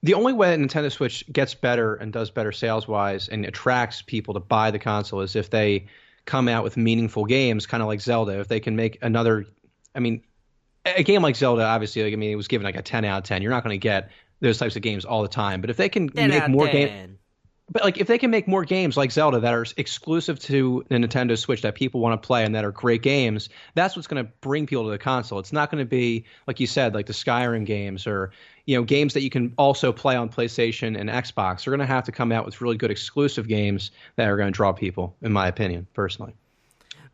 The only way that Nintendo Switch gets better and does better sales-wise and attracts people to buy the console is if they come out with meaningful games, kind of like Zelda. If they can make another, a game like Zelda, obviously, it was given a 10 out of 10. You're not going to get those types of games all the time. But if they can make more games, if they can make more games like Zelda that are exclusive to the Nintendo Switch that people want to play and that are great games, that's what's going to bring people to the console. It's not going to be, like you said, like the Skyrim games or games that you can also play on PlayStation and Xbox. They're going to have to come out with really good exclusive games that are going to draw people, in my opinion, personally.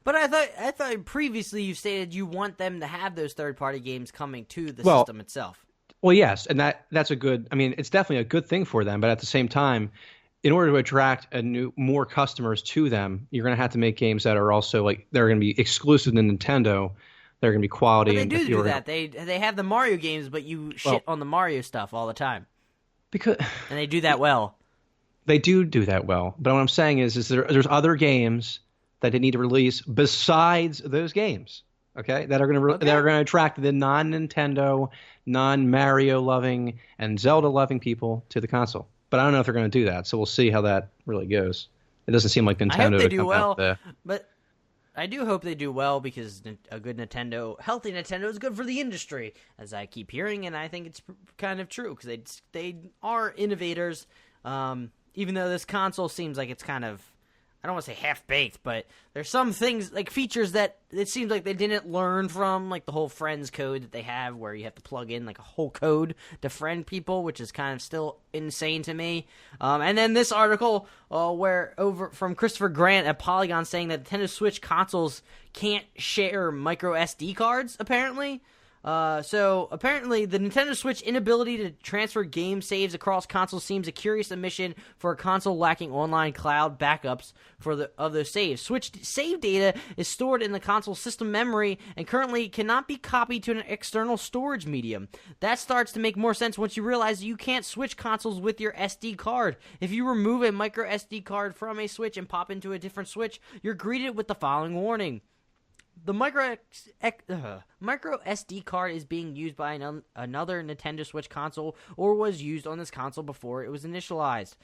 But I thought previously you stated you want them to have those third-party games coming to the system itself. Well, yes, and that's a good. It's definitely a good thing for them. But at the same time, in order to attract more customers to them, you're going to have to make games that are also they're going to be exclusive to Nintendo. They're going to be quality. But they do that. They have the Mario games, but you shit on the Mario stuff all the time. And they do that well. They do that well. But what I'm saying is there's other games that they need to release besides those games. Okay, that are going to attract the non-Nintendo, non-Mario loving and Zelda loving people to the console. But I don't know if they're going to do that, so we'll see how that really goes. It doesn't seem like Nintendo. I hope they do well, but I do hope they do well because a good Nintendo, healthy Nintendo, is good for the industry, as I keep hearing, and I think it's kind of true because they are innovators. Even though this console seems like it's kind of, I don't want to say half-baked, but there's some things, features that it seems like they didn't learn from, the whole Friends code that they have where you have to plug in, a whole code to friend people, which is kind of still insane to me. And then this article from Christopher Grant at Polygon saying that Nintendo Switch consoles can't share microSD cards, apparently. So apparently the Nintendo Switch inability to transfer game saves across consoles seems a curious omission for a console lacking online cloud backups of those saves. Switch save data is stored in the console system memory and currently cannot be copied to an external storage medium. That starts to make more sense once you realize you can't switch consoles with your SD card. If you remove a micro SD card from a Switch and pop into a different Switch, you're greeted with the following warning. The micro SD card is being used by another Nintendo Switch console or was used on this console before it was initialized.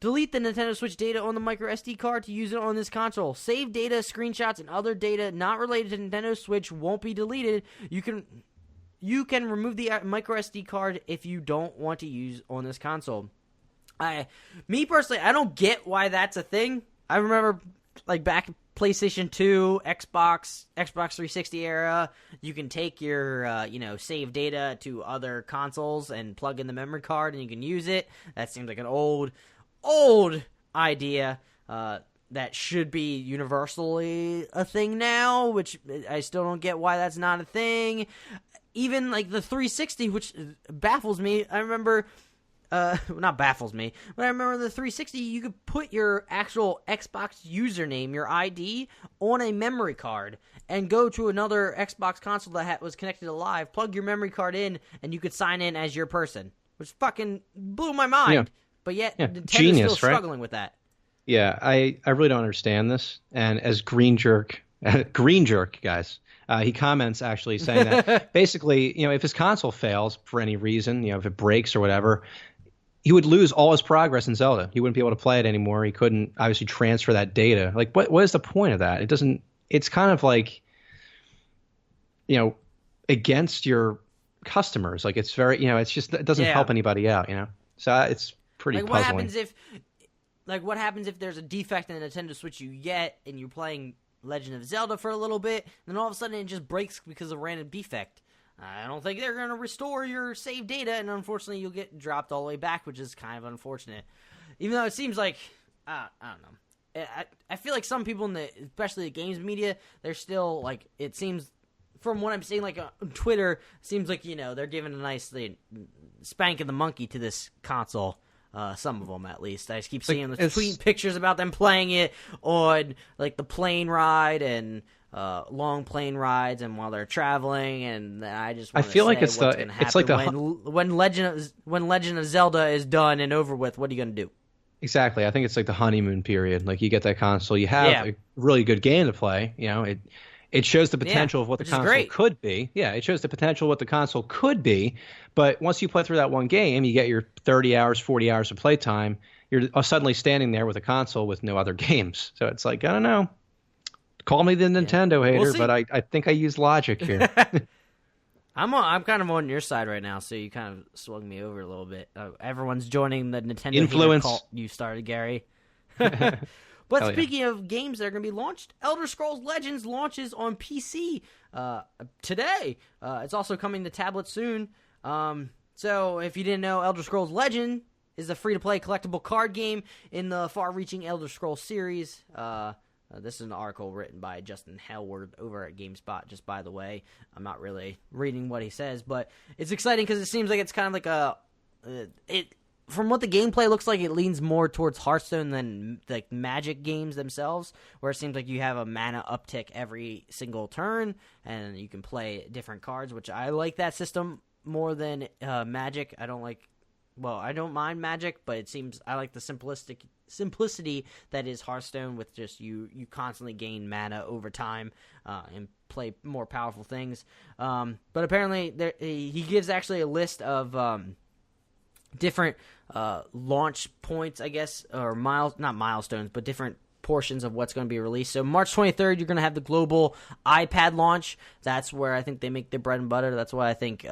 Delete the Nintendo Switch data on the micro SD card to use it on this console. Save data, screenshots, and other data not related to Nintendo Switch won't be deleted. You can remove the micro SD card if you don't want to use on this console. Me personally, I don't get why that's a thing. I remember like back PlayStation 2, Xbox 360 era, you can take your, save data to other consoles and plug in the memory card and you can use it. That seems like an old idea that should be universally a thing now, which I still don't get why that's not a thing. Even like the 360, which baffles me. I remember... not baffles me, but I remember the 360, you could put your actual Xbox username, your ID, on a memory card and go to another Xbox console that was connected to Live, plug your memory card in, and you could sign in as your person, which fucking blew my mind. Yeah. But yet, Nintendo's Genius, still struggling with that. Yeah, I really don't understand this. And as Green Jerk, guys, he comments actually saying that basically, if his console fails for any reason, if it breaks or whatever, he would lose all his progress in Zelda. He wouldn't be able to play it anymore. He couldn't obviously transfer that data. Like, what is the point of that? It's kind of like, against your customers. Like, it's very, it's just, it doesn't help anybody out, So it's pretty puzzling. What happens if there's a defect in the Nintendo Switch you get and you're playing Legend of Zelda for a little bit, and then all of a sudden it just breaks because of a random defect? I don't think they're going to restore your save data, and unfortunately you'll get dropped all the way back, which is kind of unfortunate. Even though it seems like, I don't know. I feel like some people, especially the games media, they're still, like, it seems, from what I'm seeing, like, on Twitter, seems like, they're giving a nice spank of the monkey to this console. Some of them, at least. I just keep seeing tweeting pictures about them playing it on, like, the plane ride and... long plane rides and while they're traveling, and I just want to say what's going to happen when Legend of Zelda is done and over with. What are you going to do? Exactly. I think it's like the honeymoon period. Like, you get that console, you have a really good game to play. It shows the potential of what the console could be. Yeah, it shows the potential of what the console could be. But once you play through that one game, you get your 30 hours, 40 hours of playtime. You're suddenly standing there with a console with no other games. So it's like, I don't know. Call me the Nintendo hater, but I think I use logic here. I'm kind of on your side right now, so you kind of swung me over a little bit. Everyone's joining the Nintendo influence hater cult you started, Gary. But speaking of games that are going to be launched, Elder Scrolls Legends launches on PC today. It's also coming to tablet soon. So if you didn't know, Elder Scrolls Legend is a free-to-play collectible card game in the far-reaching Elder Scrolls series. This is an article written by Justin Hellward over at GameSpot, just by the way. I'm not really reading what he says, but it's exciting because it seems like it's kind of like from what the gameplay looks like, it leans more towards Hearthstone than like Magic games themselves, where it seems like you have a mana uptick every single turn, and you can play different cards, which I like that system more than Magic. I don't mind Magic, but it seems I like the simplicity that is Hearthstone, with just you constantly gain mana over time and play more powerful things. But apparently he gives actually a list of different launch points, I guess, or not milestones, but different portions of what's going to be released. So March 23rd, you're going to have the global iPad launch. That's where I think they make their bread and butter. That's why I think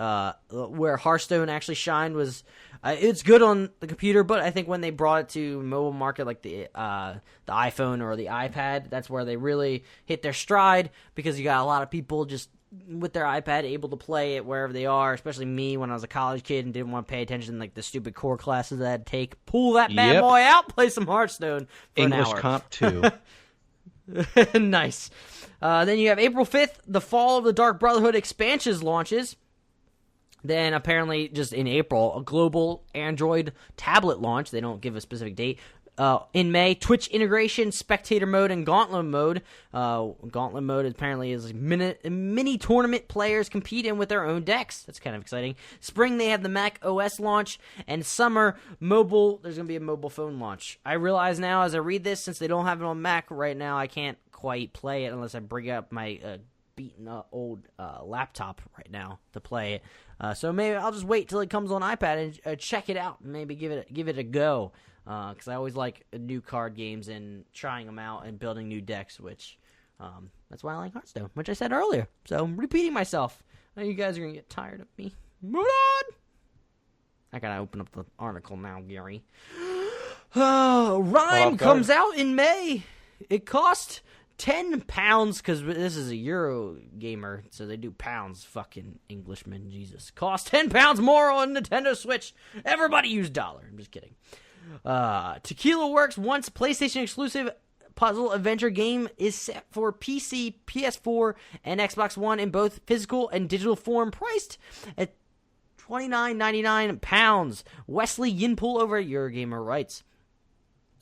where Hearthstone actually shined was it's good on the computer, but I think when they brought it to mobile market, like the iPhone or the iPad, that's where they really hit their stride, because you got a lot of people just with their iPad able to play it wherever they are, especially me when I was a college kid and didn't want to pay attention to like the stupid core classes that I'd take. Pull that bad boy out, play some Hearthstone for English an hour. Comp 2. Nice. Then you have April 5th, the Fall of the Dark Brotherhood expansions launches. Then apparently just in April, a global Android tablet launch. They don't give a specific date. In May, Twitch integration, spectator mode, and gauntlet mode. Gauntlet mode apparently is mini tournament players compete in with their own decks. That's kind of exciting. Spring, they have the Mac OS launch, and summer, mobile. There's going to be a mobile phone launch. I realize now as I read this, since they don't have it on Mac right now, I can't quite play it unless I bring up my beaten old laptop right now to play it. So maybe I'll just wait till it comes on iPad and check it out and maybe give it a go. Because I always like new card games and trying them out and building new decks, which that's why I like Hearthstone, which I said earlier. So I'm repeating myself. I know you guys are going to get tired of me. Move on! I got to open up the article now, Gary. Rime comes out in May. It cost £10, because this is a Euro gamer, so they do pounds. Fucking Englishmen, Jesus. Cost £10 more on Nintendo Switch. Everybody use dollar. I'm just kidding. Tequila Works once PlayStation exclusive puzzle adventure game is set for PC, PS4, and Xbox One in both physical and digital form, priced at £29.99. Wesley Yinpool over at Eurogamer writes.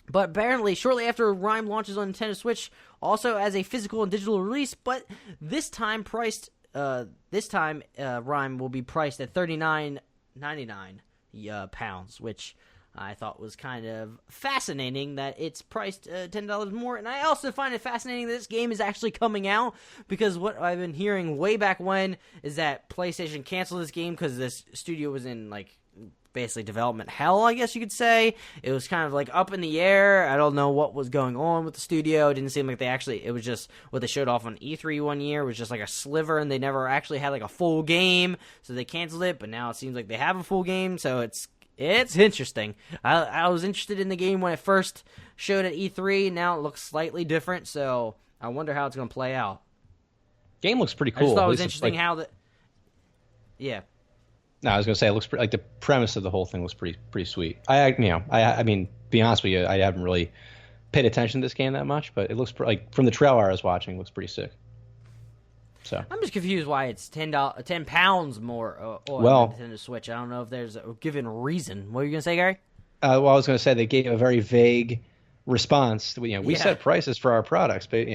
But apparently, shortly after Rime launches on Nintendo Switch, also as a physical and digital release, but this time Rime will be priced at £39.99, which I thought was kind of fascinating that it's priced $10 more. And I also find it fascinating that this game is actually coming out, because what I've been hearing way back when is that PlayStation canceled this game because this studio was in, like, basically development hell, I guess you could say. It was kind of like up in the air. I don't know what was going on with the studio. It didn't seem like it was just what they showed off on E3 one year was just like a sliver, and they never actually had like a full game, so they canceled it. But now it seems like they have a full game, so it's interesting. I was interested in the game when it first showed at E3. Now it looks slightly different, so I wonder how it's going to play out. Game looks pretty cool. I just thought it was interesting how the... Yeah. No, I was going to say, it looks like the premise of the whole thing was pretty sweet. I mean, to be honest with you, I haven't really paid attention to this game that much, but it looks like, from the trailer I was watching, it looks pretty sick. So I'm just confused why it's £10 more on Nintendo Switch. I don't know if there's a given reason. What were you going to say, Gary? Well, I was going to say they gave a very vague response. We set prices for our products, but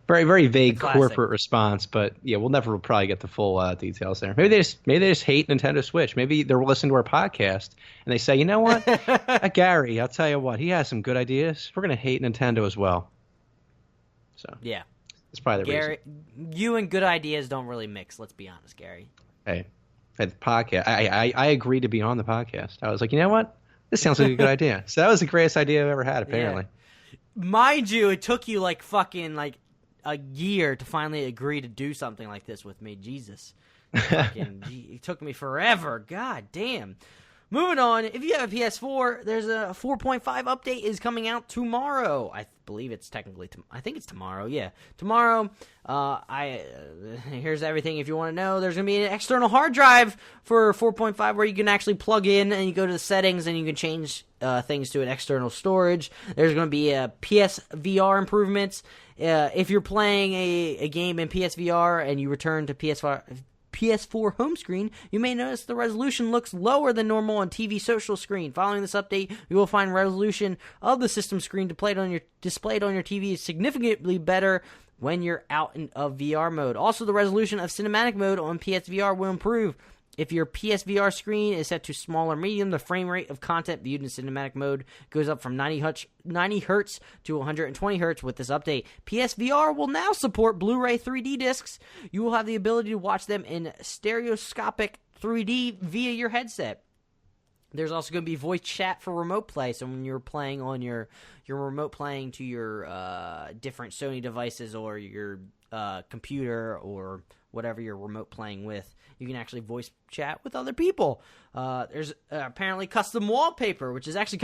very, very vague corporate response. But yeah, we'll never probably get the full details there. Maybe they just hate Nintendo Switch. Maybe they're listening to our podcast and they say, you know what, Gary, I'll tell you what, he has some good ideas. We're going to hate Nintendo as well. So yeah. That's probably the Gary, reason. You and good ideas don't really mix. Let's be honest, Gary. Hey, at the podcast, I agreed to be on the podcast. I was like, you know what? This sounds like a good idea. So that was the greatest idea I've ever had, apparently. Yeah. Mind you, it took you like a year to finally agree to do something like this with me. Jesus. It took me forever. God damn. Moving on, if you have a PS4, there's a 4.5 update is coming out tomorrow. I believe it's technically, I think it's tomorrow. Yeah, tomorrow. Here's everything if you want to know. There's going to be an external hard drive for 4.5 where you can actually plug in and you go to the settings and you can change things to an external storage. There's going to be PSVR improvements. If you're playing a game in PSVR and you return to PS4 home screen, you may notice the resolution looks lower than normal on TV social screen. Following this update, you will find resolution of the system screen displayed on your TV is significantly better when you're out of VR mode. Also, the resolution of cinematic mode on PSVR will improve. If your PSVR screen is set to small or medium, the frame rate of content viewed in cinematic mode goes up from 90 Hz to 120 Hz with this update. PSVR will now support Blu-ray 3D discs. You will have the ability to watch them in stereoscopic 3D via your headset. There's also going to be voice chat for remote play, so when you're playing on your remote playing to your different Sony devices or your computer or whatever you're remote playing with, you can actually voice chat with other people. There's apparently custom wallpaper, which is actually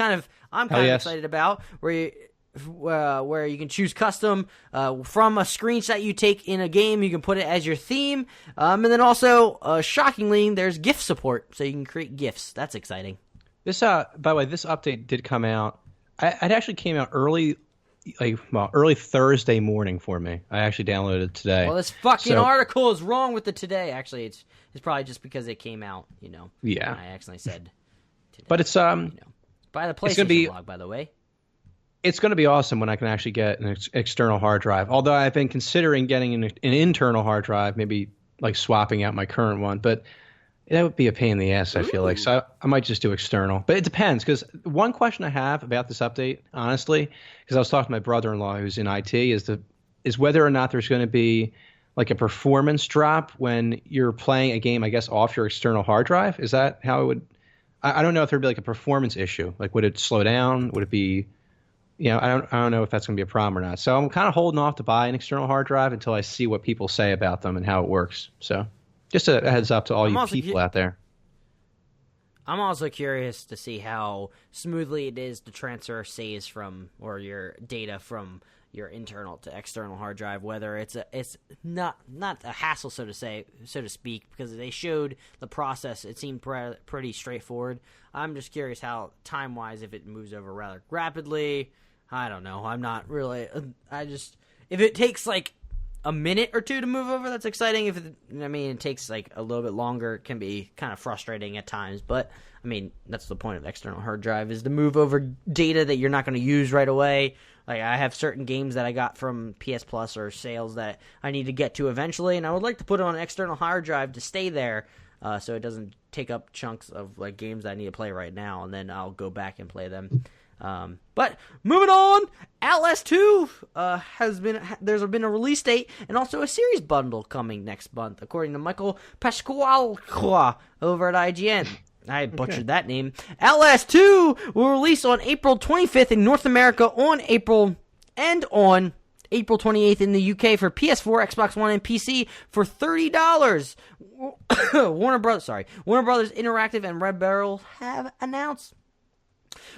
I'm kind of excited about, where you can choose custom from a screenshot you take in a game. You can put it as your theme. And then also, shockingly, there's GIF support, so you can create GIFs. That's exciting. This, by the way, this update did come out. It actually came out early Thursday morning for me. I actually downloaded it today. Well, this fucking article is wrong with the today. Actually, it's probably just because it came out, Yeah. I accidentally said today. But it's by the PlayStation blog, by the way. It's going to be awesome when I can actually get an external hard drive. Although I've been considering getting an internal hard drive, maybe like swapping out my current one, but that would be a pain in the ass, I feel like. So I might just do external. But it depends, because one question I have about this update, honestly, because I was talking to my brother-in-law who's in IT, is is whether or not there's going to be like a performance drop when you're playing a game, I guess, off your external hard drive. Is that how it would? I don't know if there'd be like a performance issue. Like, would it slow down? Would it be, I don't know if that's going to be a problem or not. So I'm kind of holding off to buy an external hard drive until I see what people say about them and how it works. So just a heads up to all you people out there. I'm also curious to see how smoothly it is to transfer saves or your data from your internal to external hard drive, whether it's not a hassle, so to speak, because they showed the process. It seemed pretty straightforward. I'm just curious how time-wise, if it moves over rather rapidly. I don't know. I'm not really. If it takes like a minute or two to move over, that's exciting. If it takes like a little bit longer, it can be kind of frustrating at times. But I mean, that's the point of external hard drive, is to move over data that you're not going to use right away. Like, I have certain games that I got from PS Plus or sales that I need to get to eventually, and I would like to put it on an external hard drive to stay there, so it doesn't take up chunks of like games that I need to play right now, and then I'll go back and play them. But moving on, Outlast 2 there's been a release date and also a series bundle coming next month, according to Michael Pasquale over at IGN. I butchered that name. Outlast 2 will release on April 25th in North America on April 28th in the UK for PS4, Xbox One, and PC for $30. Warner Brothers Interactive and Red Barrel have announced.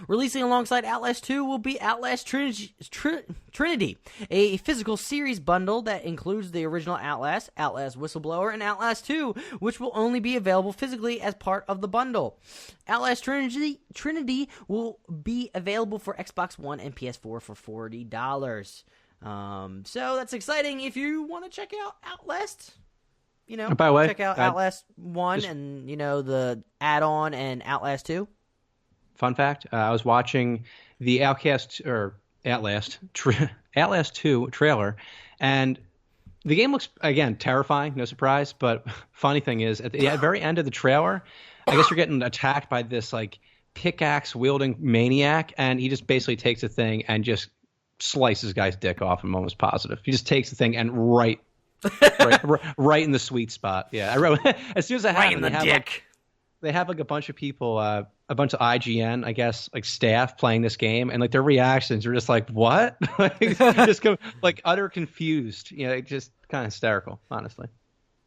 Releasing alongside Outlast 2 will be Outlast Trinity, a physical series bundle that includes the original Outlast, Outlast Whistleblower, and Outlast 2, which will only be available physically as part of the bundle. Outlast Trinity will be available for Xbox One and PS4 for $40. So that's exciting if you want to check out Outlast. By the way, check out Outlast 1 and, the add-on and Outlast 2. Fun fact, I was watching the Outlast 2 trailer, and the game looks, again, terrifying, no surprise, but funny thing is, at the very end of the trailer, I guess you're getting attacked by this, like, pickaxe-wielding maniac, and he just basically takes the thing and just slices guy's dick off, I'm almost positive. He just takes the thing and right in the sweet spot. Yeah, I wrote, as soon as I right in the dick. They have like a bunch of people, a bunch of IGN, I guess, like staff playing this game, and like their reactions are just like, "What?" Just like utter confused. Just kind of hysterical, honestly.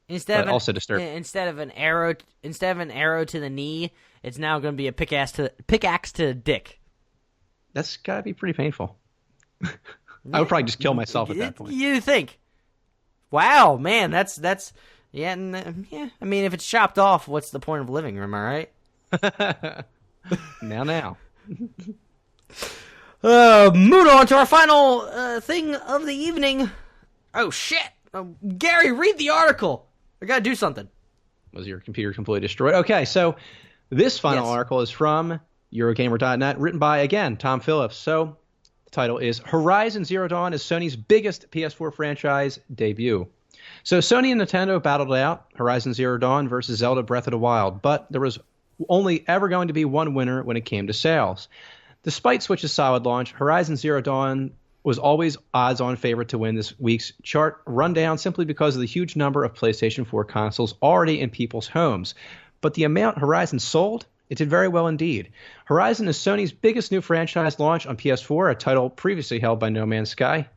Instead also disturbing. Instead of an arrow to the knee, it's now going to be a pickaxe to the dick. That's got to be pretty painful. I would probably just kill myself at that point. You think? Wow, man, that's. Yeah, I mean, if it's chopped off, what's the point of living? Am I right? Now. Move on to our final thing of the evening. Oh, shit. Gary, read the article. I gotta do something. Was your computer completely destroyed? Okay, so this final article is from Eurogamer.net, written by, again, Tom Phillips. So the title is Horizon Zero Dawn is Sony's biggest PS4 franchise debut. So Sony and Nintendo battled it out, Horizon Zero Dawn versus Zelda Breath of the Wild, but there was only ever going to be one winner when it came to sales. Despite Switch's solid launch, Horizon Zero Dawn was always odds-on favorite to win this week's chart rundown simply because of the huge number of PlayStation 4 consoles already in people's homes. But the amount Horizon sold, it did very well indeed. Horizon is Sony's biggest new franchise launch on PS4, a title previously held by No Man's Sky.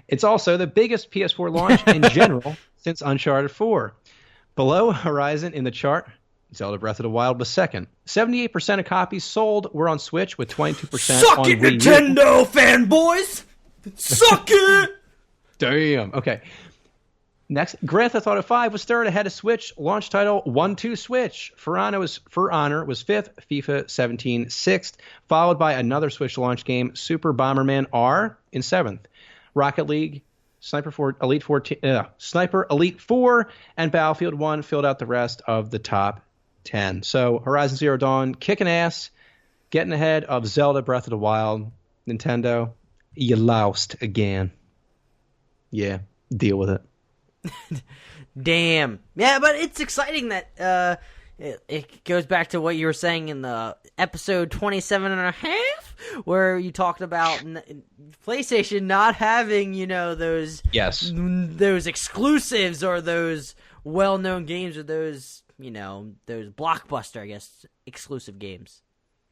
It's also the biggest PS4 launch in general since Uncharted 4. Below Horizon in the chart, Zelda Breath of the Wild was second. 78% of copies sold were on Switch, with 22% Suck on it, Wii U. Nintendo fanboys! Suck it! Damn. Okay. Next, Grand Theft Auto 5 was third ahead of Switch. Launch title 1-2 Switch. For Honor was fifth. FIFA 17 sixth. Followed by another Switch launch game, Super Bomberman R, in seventh. Rocket League, Sniper Elite 4, and Battlefield 1 filled out the rest of the top 10. So Horizon Zero Dawn kicking ass, getting ahead of Zelda Breath of the Wild. Nintendo, you lost again. Yeah, deal with it. Damn. Yeah, but it's exciting that it goes back to what you were saying in the episode 27 and a half where you talked about PlayStation not having, those exclusives or those well-known games or those, those blockbuster, I guess, exclusive games.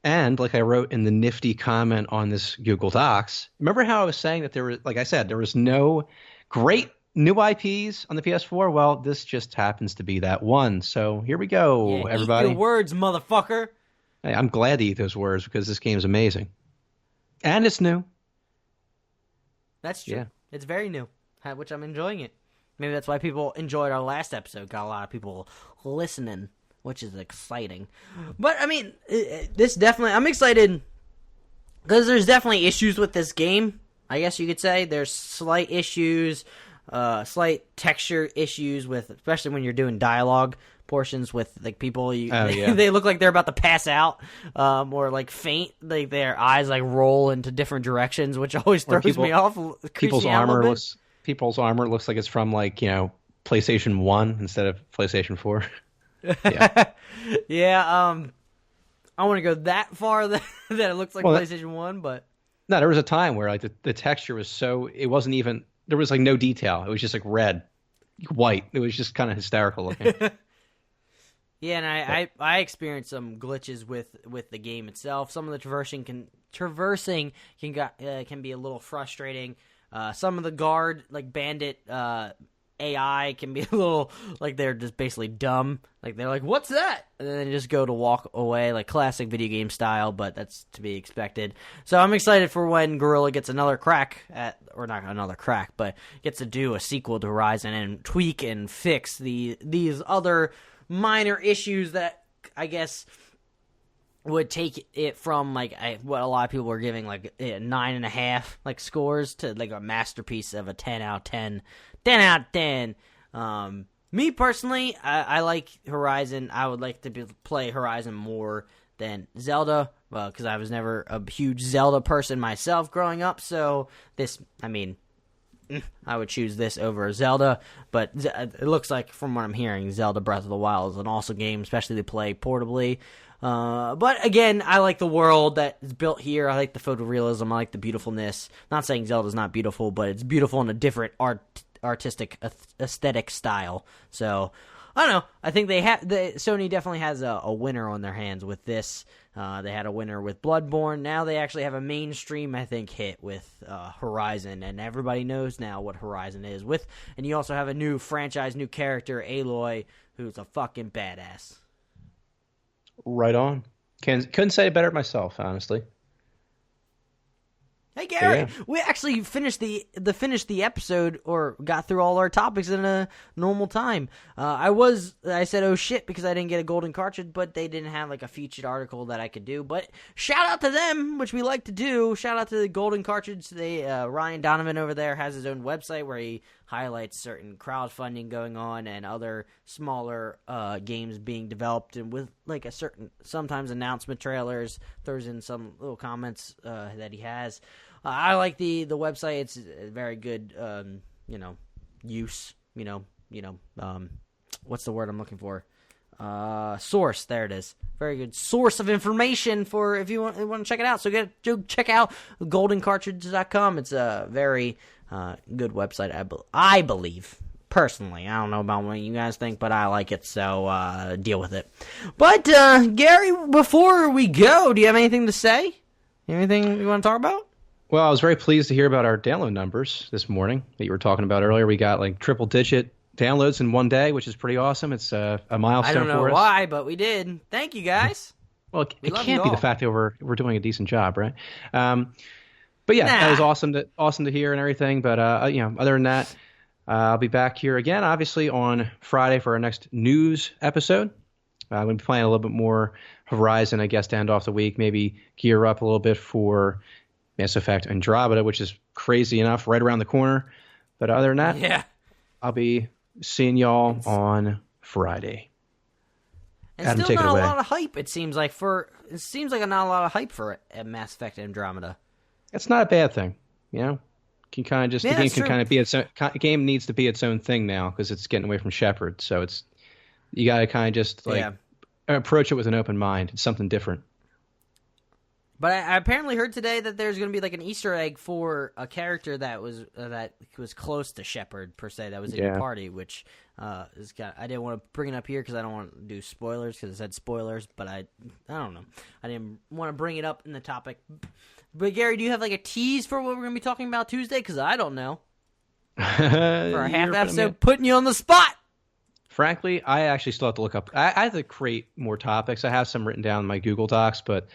And like I wrote in the nifty comment on this Google Docs, remember how I was saying that there was, like I said, there was no great new IPs on the PS4? Well, this just happens to be that one. So here we go, everybody. Eat your words, motherfucker. Hey, I'm glad to eat those words because this game is amazing. And it's new. That's true. Yeah. It's very new, which I'm enjoying it. Maybe that's why people enjoyed our last episode. Got a lot of people listening, which is exciting. But, I mean, this definitely... I'm excited because there's definitely issues with this game, I guess you could say. There's slight issues... slight texture issues with, especially when you're doing dialogue portions with like people. They look like they're about to pass out, or like faint. Like their eyes like roll into different directions, which always throws me off. People's armor looks like it's from like PlayStation 1 instead of PlayStation 4. Yeah, yeah. I want to go that far that it looks like PlayStation 1, but no, there was a time where like the texture was so it wasn't even. There was like no detail. It was just like red, white. It was just kind of hysterical looking. Yeah, and I experienced some glitches with the game itself. Some of the traversing can be a little frustrating. Some of the guard like bandit AI can be a little like they're just basically dumb. Like they're like, "What's that?" And then they just go to walk away, like classic video game style. But that's to be expected. So I'm excited for when Guerrilla gets another crack at, or not another crack, but gets to do a sequel to Horizon and tweak and fix these other minor issues that I guess would take it from like what a lot of people are giving like 9.5 like scores to like a masterpiece of a 10 out of 10. 10 out of 10. Me personally, I like Horizon. I would like to play Horizon more than Zelda, because I was never a huge Zelda person myself growing up. So I would choose this over Zelda. But it looks like, from what I'm hearing, Zelda Breath of the Wild is an awesome game, especially to play portably. But again, I like the world that is built here. I like the photorealism. I like the beautifulness. Not saying Zelda's not beautiful, but it's beautiful in a different artistic aesthetic style. So I don't know. I think Sony definitely has a winner on their hands with this. They had a winner with Bloodborne. Now they actually have a mainstream, I think, hit with Horizon, and everybody knows now what Horizon is. And you also have a new franchise, new character, Aloy, who's a fucking badass. Right on. Couldn't say it better myself, honestly. Hey Gary, we actually finished the episode, or got through all our topics in a normal time. I said oh shit because I didn't get a golden cartridge, but they didn't have like a featured article that I could do. But shout out to them, which we like to do. Shout out to the golden cartridge. Ryan Donovan over there has his own website where he highlights certain crowdfunding going on and other smaller games being developed, and with like sometimes announcement trailers, throws in some little comments that he has. I like the website. It's a very good use. What's the word I'm looking for? Source. There it is. Very good source of information for if you want to check it out. So go check out goldencartridge.com. It's a very good website, I believe. Personally, I don't know about what you guys think, but I like it, so deal with it. But Gary, before we go, do you have anything to say? Anything you want to talk about? Well, I was very pleased to hear about our download numbers this morning that you were talking about earlier. We got like triple-digit downloads in one day, which is pretty awesome. It's a milestone for us. I don't know why, but we did. Thank you, guys. Well, it can't be the fact that we're doing a decent job, right? But yeah, that was awesome to hear and everything. But other than that, I'll be back here again, obviously on Friday for our next news episode. I'm going to be playing a little bit more Horizon, I guess, to end off the week. Maybe gear up a little bit for Mass Effect Andromeda, which is crazy enough, right around the corner. But other than that, I'll be seeing y'all on Friday. And Adam, still not a lot of hype. It seems like not a lot of hype for Mass Effect Andromeda. It's not a bad thing, Can kind of just the game can kind of be its own. Game needs to be its own thing now because it's getting away from Shepard. So you got to kind of just approach it with an open mind. It's something different. But I apparently heard today that there's going to be like an Easter egg for a character that was close to Shepard per se, that was in your party, which is I didn't want to bring it up here because I don't want to do spoilers because it said spoilers, but I don't know. I didn't want to bring it up in the topic. But Gary, do you have like a tease for what we're going to be talking about Tuesday? Because I don't know. For a half episode, putting you on the spot. Frankly, I actually still have to look up. I have to create more topics. I have some written down in my Google Docs, but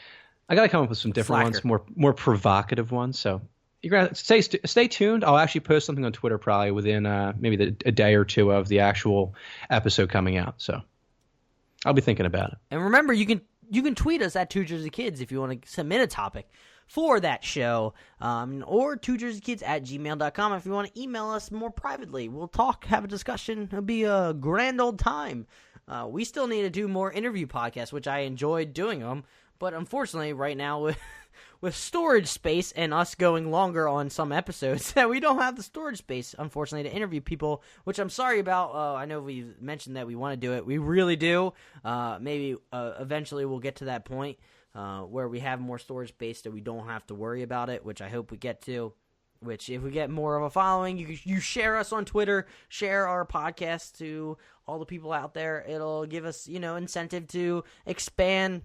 I got to come up with some different ones, more provocative ones. So you're gonna stay tuned. I'll actually post something on Twitter probably within maybe a day or two of the actual episode coming out. So I'll be thinking about it. And remember, you can tweet us at 2JerseyKids if you want to submit a topic for that show, or 2JerseyKids@gmail.com if you want to email us more privately. We'll talk, have a discussion. It'll be a grand old time. We still need to do more interview podcasts, which I enjoyed doing them. But unfortunately, right now, with storage space and us going longer on some episodes, that we don't have the storage space, unfortunately, to interview people, which I'm sorry about. I know we've mentioned that we want to do it. We really do. Maybe eventually we'll get to that point where we have more storage space that we don't have to worry about it, which I hope we get to. Which, if we get more of a following, you share us on Twitter, share our podcast to all the people out there. It'll give us, incentive to expand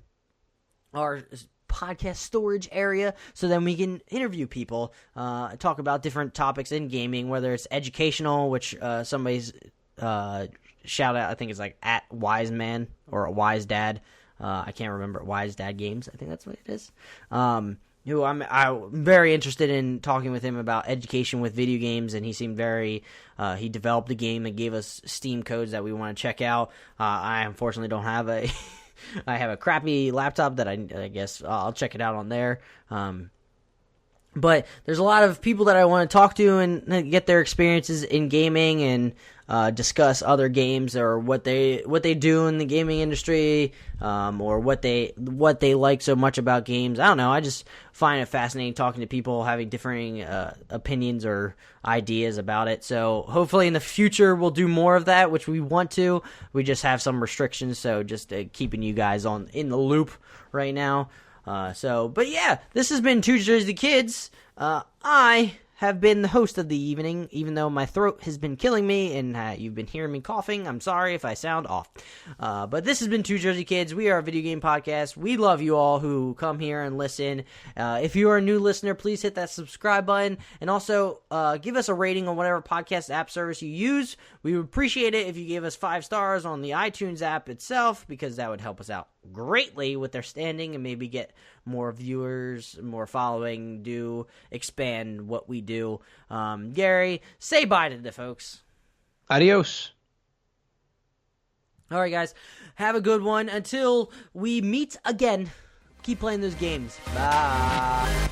our podcast storage area, so then we can interview people, talk about different topics in gaming, whether it's educational, which somebody's shout out, I think it's like at Wise Man or a Wise Dad. I can't remember, Wise Dad Games, I think that's what it is. Who I'm very interested in talking with him about education with video games, and he seemed he developed a game and gave us Steam codes that we want to check out. I unfortunately don't have I have a crappy laptop that I guess I'll check it out on there. But there's a lot of people that I want to talk to and get their experiences in gaming and discuss other games or what they do in the gaming industry, or what they like so much about games. I don't know. I just find it fascinating talking to people, having differing opinions or ideas about it. So hopefully in the future we'll do more of that, which we want to. We just have some restrictions, so just keeping you guys in the loop right now. But yeah, this has been 2 Jersey Kids. I have been the host of the evening, even though my throat has been killing me and you've been hearing me coughing. I'm sorry if I sound off. But this has been 2 Jersey Kids. We are a video game podcast. We love you all who come here and listen. If you are a new listener, please hit that subscribe button, and also give us a rating on whatever podcast app service you use. We would appreciate it if you gave us 5 stars on the iTunes app itself, because that would help us out greatly with their standing and maybe get more viewers, more following, expand what we do. Gary, say bye to the folks. Adios. All right, guys. Have a good one. Until we meet again, keep playing those games. Bye.